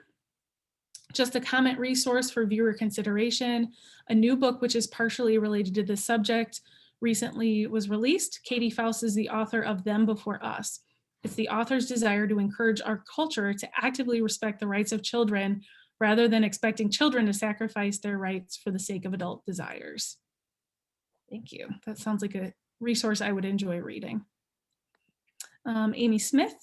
just a comment resource for viewer consideration. A new book, which is partially related to this subject, recently was released. Katie Faust is the author of Them Before Us. It's the author's desire to encourage our culture to actively respect the rights of children rather than expecting children to sacrifice their rights for the sake of adult desires. Thank you. That sounds like a resource I would enjoy reading. Amy Smith,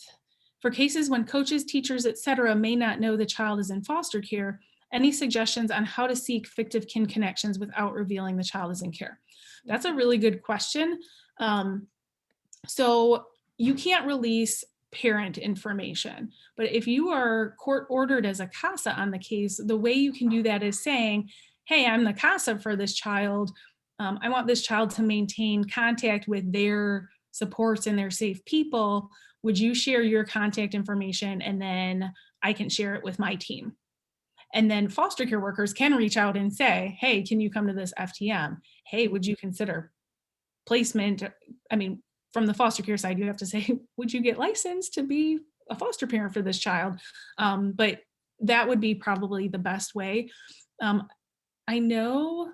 for cases when coaches, teachers, etc. may not know the child is in foster care, any suggestions on how to seek fictive kin connections without revealing the child is in care? That's a really good question. So you can't release parent information, but if you are court ordered as a CASA on the case, the way you can do that is saying, hey, I'm the CASA for this child. I want this child to maintain contact with their supports and their safe people. Would you share your contact information, and then I can share it with my team? And then foster care workers can reach out and say, hey, can you come to this FTM? Hey, would you consider placement? I mean, from the foster care side, you have to say, would you get licensed to be a foster parent for this child? But that would be probably the best way. I know,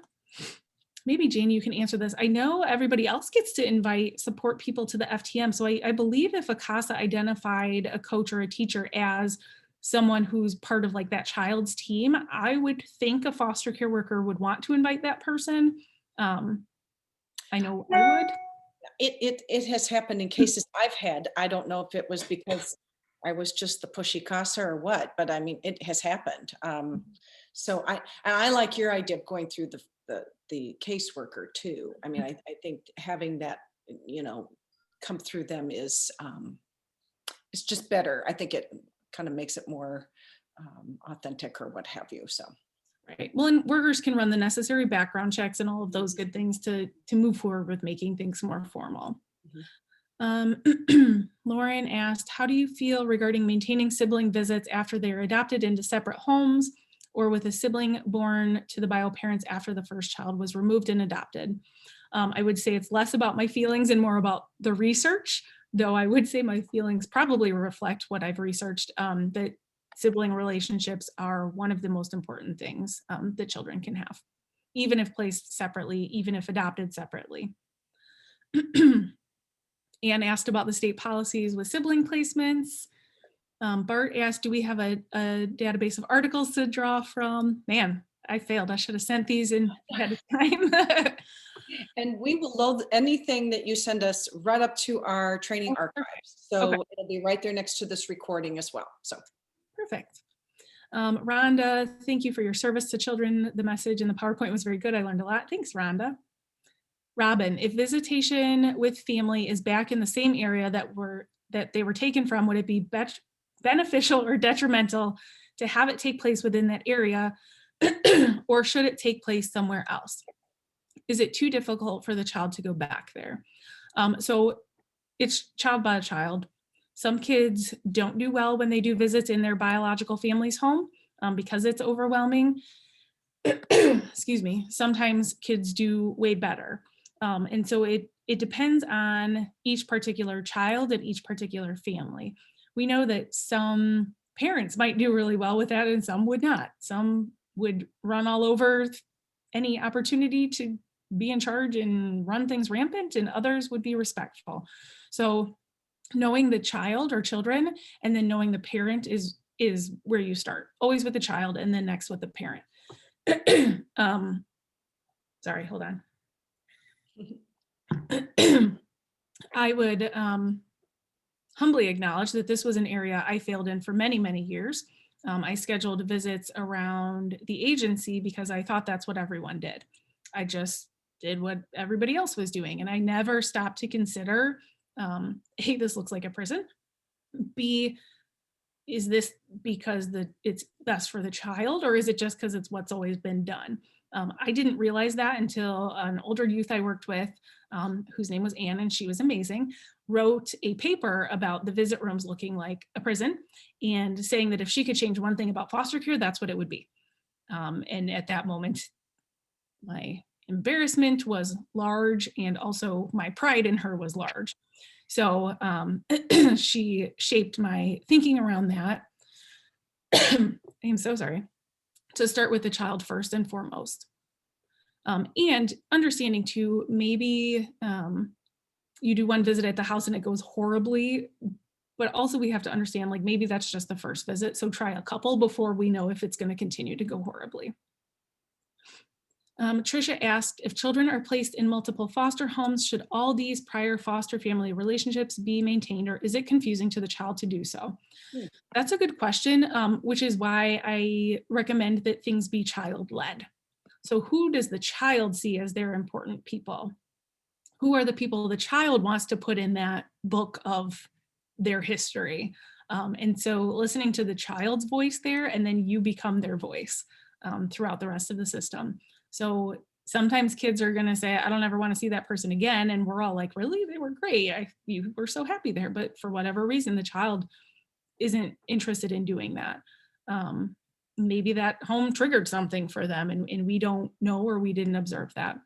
maybe Jane, you can answer this. I know everybody else gets to invite support people to the FTM. So I believe if a CASA identified a coach or a teacher as someone who's part of like that child's team, I would think a foster care worker would want to invite that person. I know I would. It has happened in cases I've had. I don't know if it was because I was just the pushy CASA or what, but I mean, it has happened. So I like your idea of going through the caseworker too. I mean, I think having that, you know, come through them is just better. I think it kind of makes it more authentic or what have you. So. Right. Well, and workers can run the necessary background checks and all of those good things to move forward with making things more formal. Mm-hmm. Lauren asked, how do you feel regarding maintaining sibling visits after they are adopted into separate homes, or with a sibling born to the bio parents after the first child was removed and adopted? I would say it's less about my feelings and more about the research, though I would say my feelings probably reflect what I've researched, that sibling relationships are one of the most important things that children can have, even if placed separately, even if adopted separately. Anne asked about the state policies with sibling placements. Bart asked, do we have a database of articles to draw from? Man, I failed. I should have sent these in ahead of time. And we will load anything that you send us right up to our training archives. So okay. It'll be right there next to this recording as well. So. Perfect. Rhonda, thank you for your service to children. The message in the PowerPoint was very good. I learned a lot. Thanks, Rhonda. Robin, if visitation with family is back in the same area that they were taken from, would it be beneficial or detrimental to have it take place within that area, or should it take place somewhere else? Is it too difficult for the child to go back there? So it's child by child. Some kids don't do well when they do visits in their biological family's home because it's overwhelming. Excuse me. Sometimes kids do way better. And so it depends on each particular child and each particular family. We know that some parents might do really well with that and some would not. Some would run all over any opportunity to be in charge and run things rampant, and others would be respectful. So knowing the child or children and then knowing the parent is where you start, always with the child and then next with the parent. Sorry, hold on. I would humbly acknowledge that this was an area I failed in for many, many years. I scheduled visits around the agency because I thought that's what everyone did. I just did what everybody else was doing. And I never stopped to consider, A, this looks like a prison. B, is this because it's best for the child, or is it just because it's what's always been done? I didn't realize that until an older youth I worked with, whose name was Anne, and she was amazing, wrote a paper about the visit rooms looking like a prison and saying that if she could change one thing about foster care, that's what it would be. And at that moment, my embarrassment was large, and also my pride in her was large. So she shaped my thinking around that. I'm so sorry. To start with the child first and foremost. And understanding too, maybe you do one visit at the house and it goes horribly, but also we have to understand, like, maybe that's just the first visit. So try a couple before we know if it's going to continue to go horribly. Tricia asked, if children are placed in multiple foster homes, should all these prior foster family relationships be maintained, or is it confusing to the child to do so? That's a good question, which is why I recommend that things be child-led. So who does the child see as their important people? Who are the people the child wants to put in that book of their history? And so listening to the child's voice there, and then you become their voice throughout the rest of the system. So sometimes kids are going to say, I don't ever want to see that person again. And we're all like, really? They were great. You were so happy there. But for whatever reason, the child isn't interested in doing that. Maybe that home triggered something for them and we don't know, or we didn't observe that.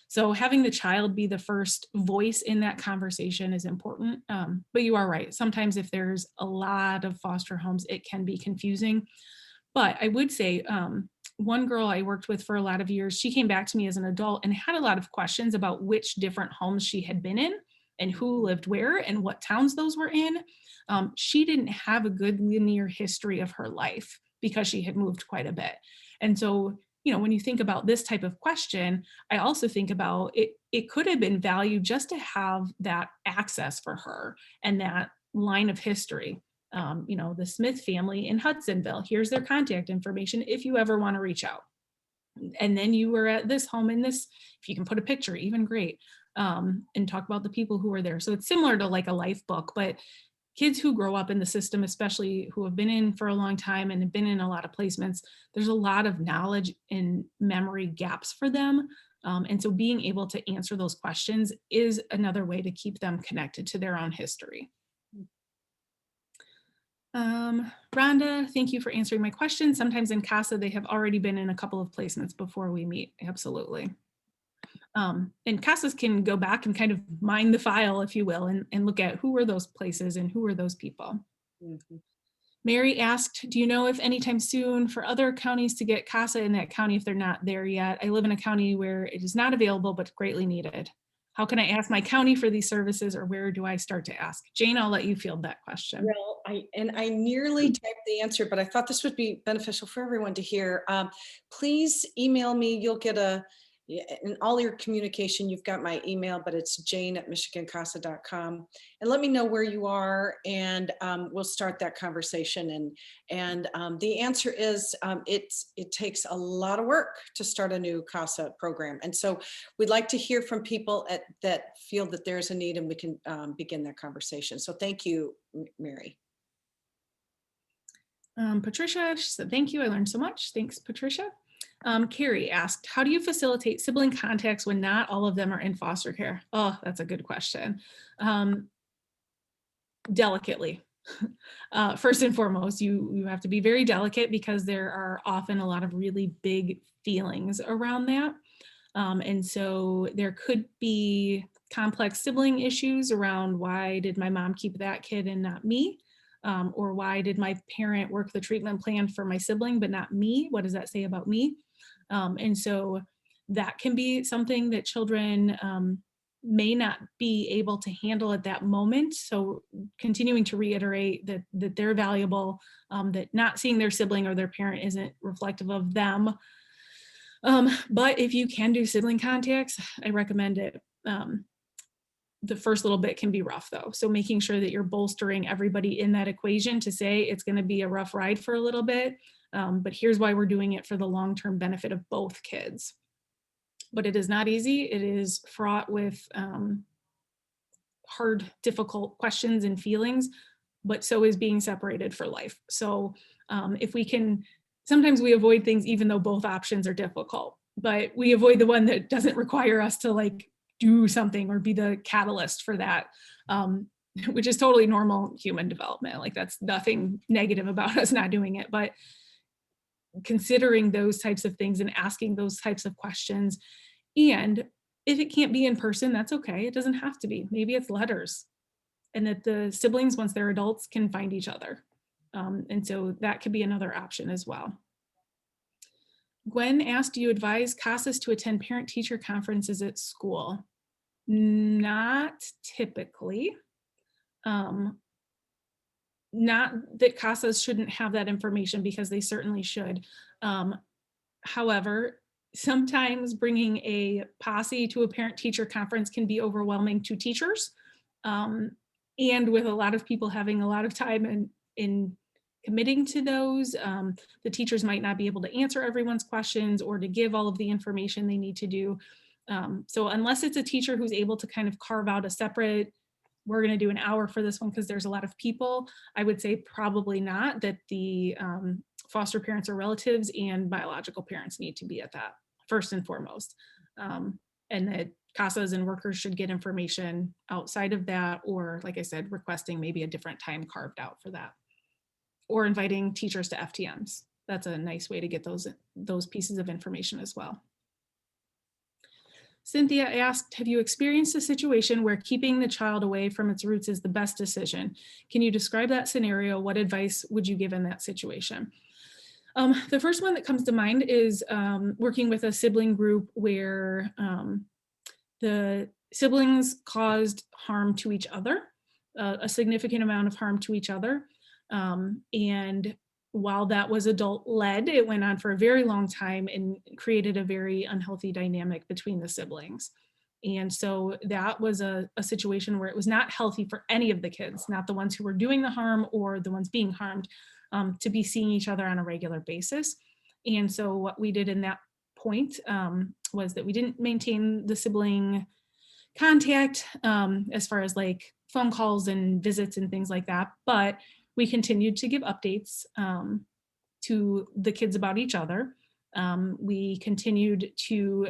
So having the child be the first voice in that conversation is important. But you are right. Sometimes if there's a lot of foster homes, it can be confusing. But I would say one girl I worked with for a lot of years, she came back to me as an adult and had a lot of questions about which different homes she had been in and who lived where and what towns those were in. She didn't have a good linear history of her life because she had moved quite a bit. And so, you know, when you think about this type of question, I also think about it could have been value just to have that access for her and that line of history. You know, the Smith family in Hudsonville, here's their contact information if you ever want to reach out. And then you were at this home in this, if you can put a picture, even great, and talk about the people who were there. So it's similar to like a life book, but kids who grow up in the system, especially who have been in for a long time and have been in a lot of placements, there's a lot of knowledge and memory gaps for them. And so being able to answer those questions is another way to keep them connected to their own history. Rhonda, thank you for answering my question. Sometimes in CASA, they have already been in a couple of placements before we meet. Absolutely. And CASAs can go back and kind of mine the file, if you will, and look at who were those places and who were those people. Mm-hmm. Mary asked, do you know if anytime soon for other counties to get CASA in that county if they're not there yet? I live in a county where it is not available, but greatly needed. How can I ask my county for these services, or where do I start to ask? Jane, I'll let you field that question. Well, I nearly typed the answer, but I thought this would be beneficial for everyone to hear. Please email me. You'll get in all your communication, you've got my email, but it's jane@michigancasa.com. And let me know where you are, and we'll start that conversation. And the answer is it takes a lot of work to start a new CASA program. And so we'd like to hear from people that feel that there's a need, and we can begin that conversation. So thank you, Mary. Patricia, she said, thank you. I learned so much. Thanks, Patricia. Carrie asked, how do you facilitate sibling contacts when not all of them are in foster care? Oh, that's a good question. Delicately. First and foremost, you have to be very delicate because there are often a lot of really big feelings around that. And so there could be complex sibling issues around, why did my mom keep that kid and not me? Or why did my parent work the treatment plan for my sibling but not me? What does that say about me? And so that can be something that children may not be able to handle at that moment. So continuing to reiterate that they're valuable, that not seeing their sibling or their parent isn't reflective of them. But if you can do sibling contacts, I recommend it. The first little bit can be rough though. So making sure that you're bolstering everybody in that equation to say it's going to be a rough ride for a little bit. But here's why we're doing it, for the long-term benefit of both kids. But it is not easy. It is fraught with hard, difficult questions and feelings, but so is being separated for life. So if we can, sometimes we avoid things even though both options are difficult, but we avoid the one that doesn't require us to like do something or be the catalyst for that, which is totally normal human development. Like that's nothing negative about us not doing it, but considering those types of things and asking those types of questions. And if it can't be in person, that's okay. It doesn't have to be. Maybe it's letters, and that the siblings, once they're adults, can find each other. And so that could be another option as well. Gwen asked, do you advise CASAs to attend parent-teacher conferences at school? Not typically. Not that CASAs shouldn't have that information, because they certainly should. However, sometimes bringing a posse to a parent-teacher conference can be overwhelming to teachers. And with a lot of people having a lot of time in committing to those, the teachers might not be able to answer everyone's questions or to give all of the information they need to do. So unless it's a teacher who's able to kind of carve out a separate, we're going to do an hour for this one because there's a lot of people, I would say probably not, that the foster parents or relatives and biological parents need to be at that first and foremost. And that CASAs and workers should get information outside of that, or like I said, requesting maybe a different time carved out for that, or inviting teachers to FTMs. That's a nice way to get those pieces of information as well. Cynthia asked, have you experienced a situation where keeping the child away from its roots is the best decision? Can you describe that scenario? What advice would you give in that situation? The first one that comes to mind is working with a sibling group where the siblings caused harm to each other, a significant amount of harm to each other. And while that was adult-led, it went on for a very long time and created a very unhealthy dynamic between the siblings. And so that was a situation where it was not healthy for any of the kids, not the ones who were doing the harm or the ones being harmed, to be seeing each other on a regular basis. And so what we did in that point was that we didn't maintain the sibling contact as far as like phone calls and visits and things like that, but we continued to give updates to the kids about each other. We continued to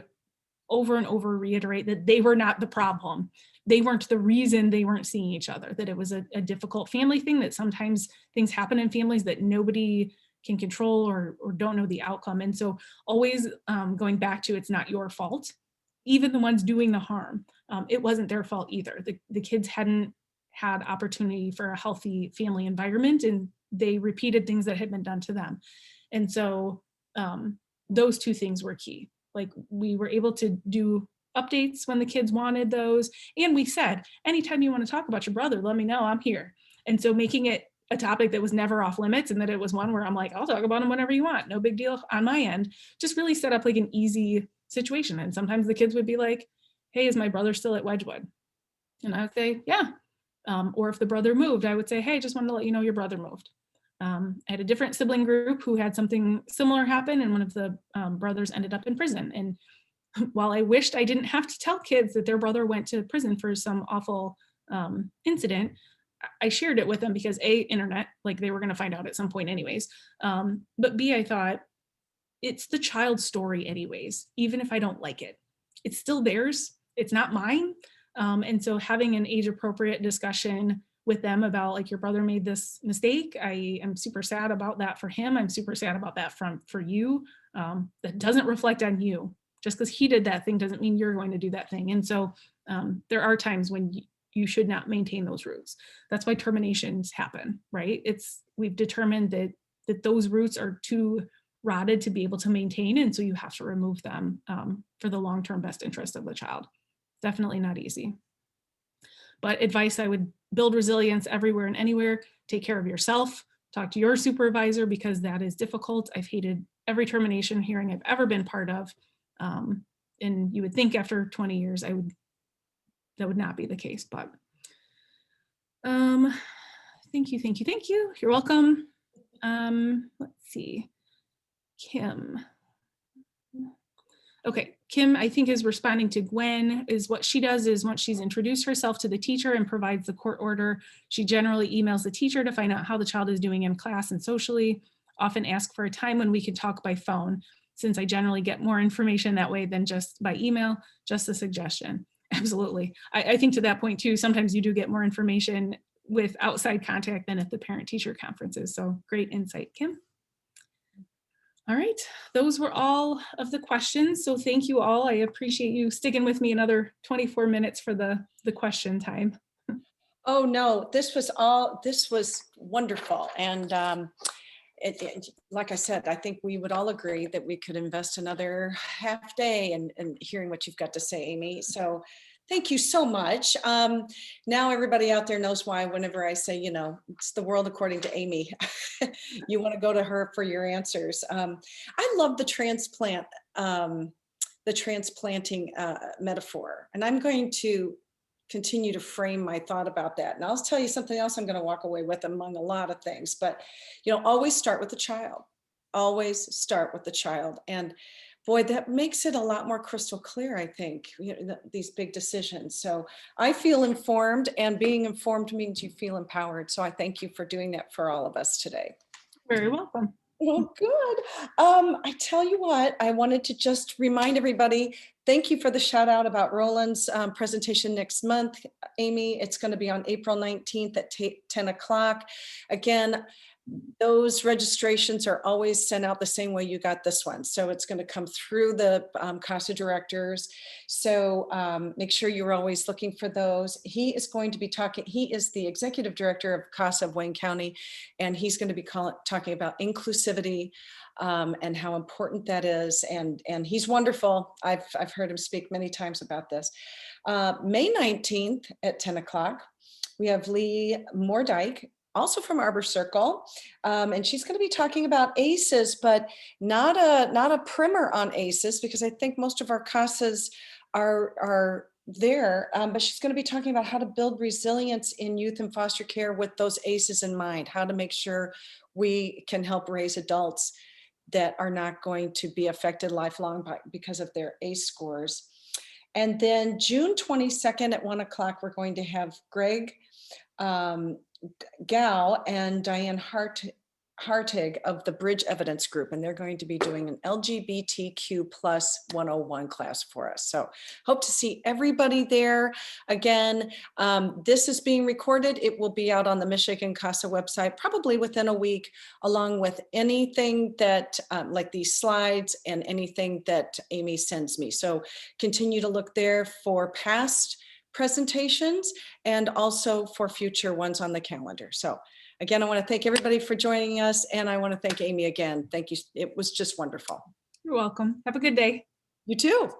over and over reiterate that they were not the problem. They weren't the reason they weren't seeing each other, that it was a difficult family thing, that sometimes things happen in families that nobody can control or don't know the outcome. And so always going back to, it's not your fault. Even the ones doing the harm, it wasn't their fault either. The kids hadn't had opportunity for a healthy family environment, and they repeated things that had been done to them. And so those two things were key. Like we were able to do updates when the kids wanted those. And we said, anytime you want to talk about your brother, let me know, I'm here. And so making it a topic that was never off limits, and that it was one where I'm like, I'll talk about him whenever you want, no big deal on my end, just really set up like an easy situation. And sometimes the kids would be like, hey, is my brother still at Wedgwood? And I would say, yeah. Or if the brother moved, I would say, hey, just wanted to let you know your brother moved. I had a different sibling group who had something similar happen, and one of the brothers ended up in prison. And while I wished I didn't have to tell kids that their brother went to prison for some awful incident, I shared it with them because A, internet, like they were going to find out at some point anyways. But B, I thought, it's the child's story anyways, even if I don't like it. It's still theirs. It's not mine. And so having an age appropriate discussion with them about like, your brother made this mistake. I am super sad about that for him. I'm super sad about that for you. That doesn't reflect on you. Just because he did that thing doesn't mean you're going to do that thing. And so there are times when you should not maintain those roots. That's why terminations happen, right? We've determined that those roots are too rotted to be able to maintain. And so you have to remove them for the long-term best interest of the child. Definitely not easy. But advice, I would build resilience everywhere and anywhere. Take care of yourself. Talk to your supervisor because that is difficult. I've hated every termination hearing I've ever been part of. And you would think after 20 years, that would not be the case, but thank you, thank you, thank you. You're welcome. Let's see, Kim. Okay, Kim, I think is responding to Gwen, is what she does is once she's introduced herself to the teacher and provides the court order, she generally emails the teacher to find out how the child is doing in class and socially, often ask for a time when we can talk by phone, since I generally get more information that way than just by email, just a suggestion. Absolutely. I think to that point too, sometimes you do get more information with outside contact than at the parent-teacher conferences. So great insight, Kim. All right, those were all of the questions. So thank you all. I appreciate you sticking with me another 24 minutes for the question time. Oh, no, this was wonderful. And like I said, I think we would all agree that we could invest another half day in hearing what you've got to say, Amy. So thank you so much. Now everybody out there knows why whenever I say, it's the world according to Amy, you want to go to her for your answers. I love the transplanting metaphor, and I'm going to continue to frame my thought about that. And I'll tell you something else I'm going to walk away with among a lot of things, but always start with the child. Always start with the child. And boy, that makes it a lot more crystal clear, I think, these big decisions. So I feel informed, and being informed means you feel empowered. So I thank you for doing that for all of us today. Very welcome. Well, good. I tell you what, I wanted to just remind everybody, thank you for the shout out about Roland's presentation next month, Amy. It's going to be on April 19th at 10 o'clock. Again, those registrations are always sent out the same way you got this one. So it's going to come through the CASA directors. So make sure you're always looking for those. He is going to be talking, he is the executive director of CASA of Wayne County, and he's going to be talking about inclusivity and how important that is. And he's wonderful. I've heard him speak many times about this. May 19th at 10 o'clock, we have Lee Mordyke, also from Arbor Circle, and she's going to be talking about ACEs, but not a primer on ACEs, because I think most of our CASAs are there, but she's going to be talking about how to build resilience in youth and foster care with those ACEs in mind, how to make sure we can help raise adults that are not going to be affected lifelong because of their ACE scores. And then June 22nd at 1 o'clock, we're going to have Greg Gao and Diane Hartig of the Bridge Evidence Group, and they're going to be doing an LGBTQ plus 101 class for us. So hope to see everybody there. Again, this is being recorded. It will be out on the Michigan CASA website probably within a week, along with anything that like these slides and anything that Amy sends me. So continue to look there for past presentations and also for future ones on the calendar. So again, I want to thank everybody for joining us, and I want to thank Amy again. Thank you. It was just wonderful. You're welcome. Have a good day. You too.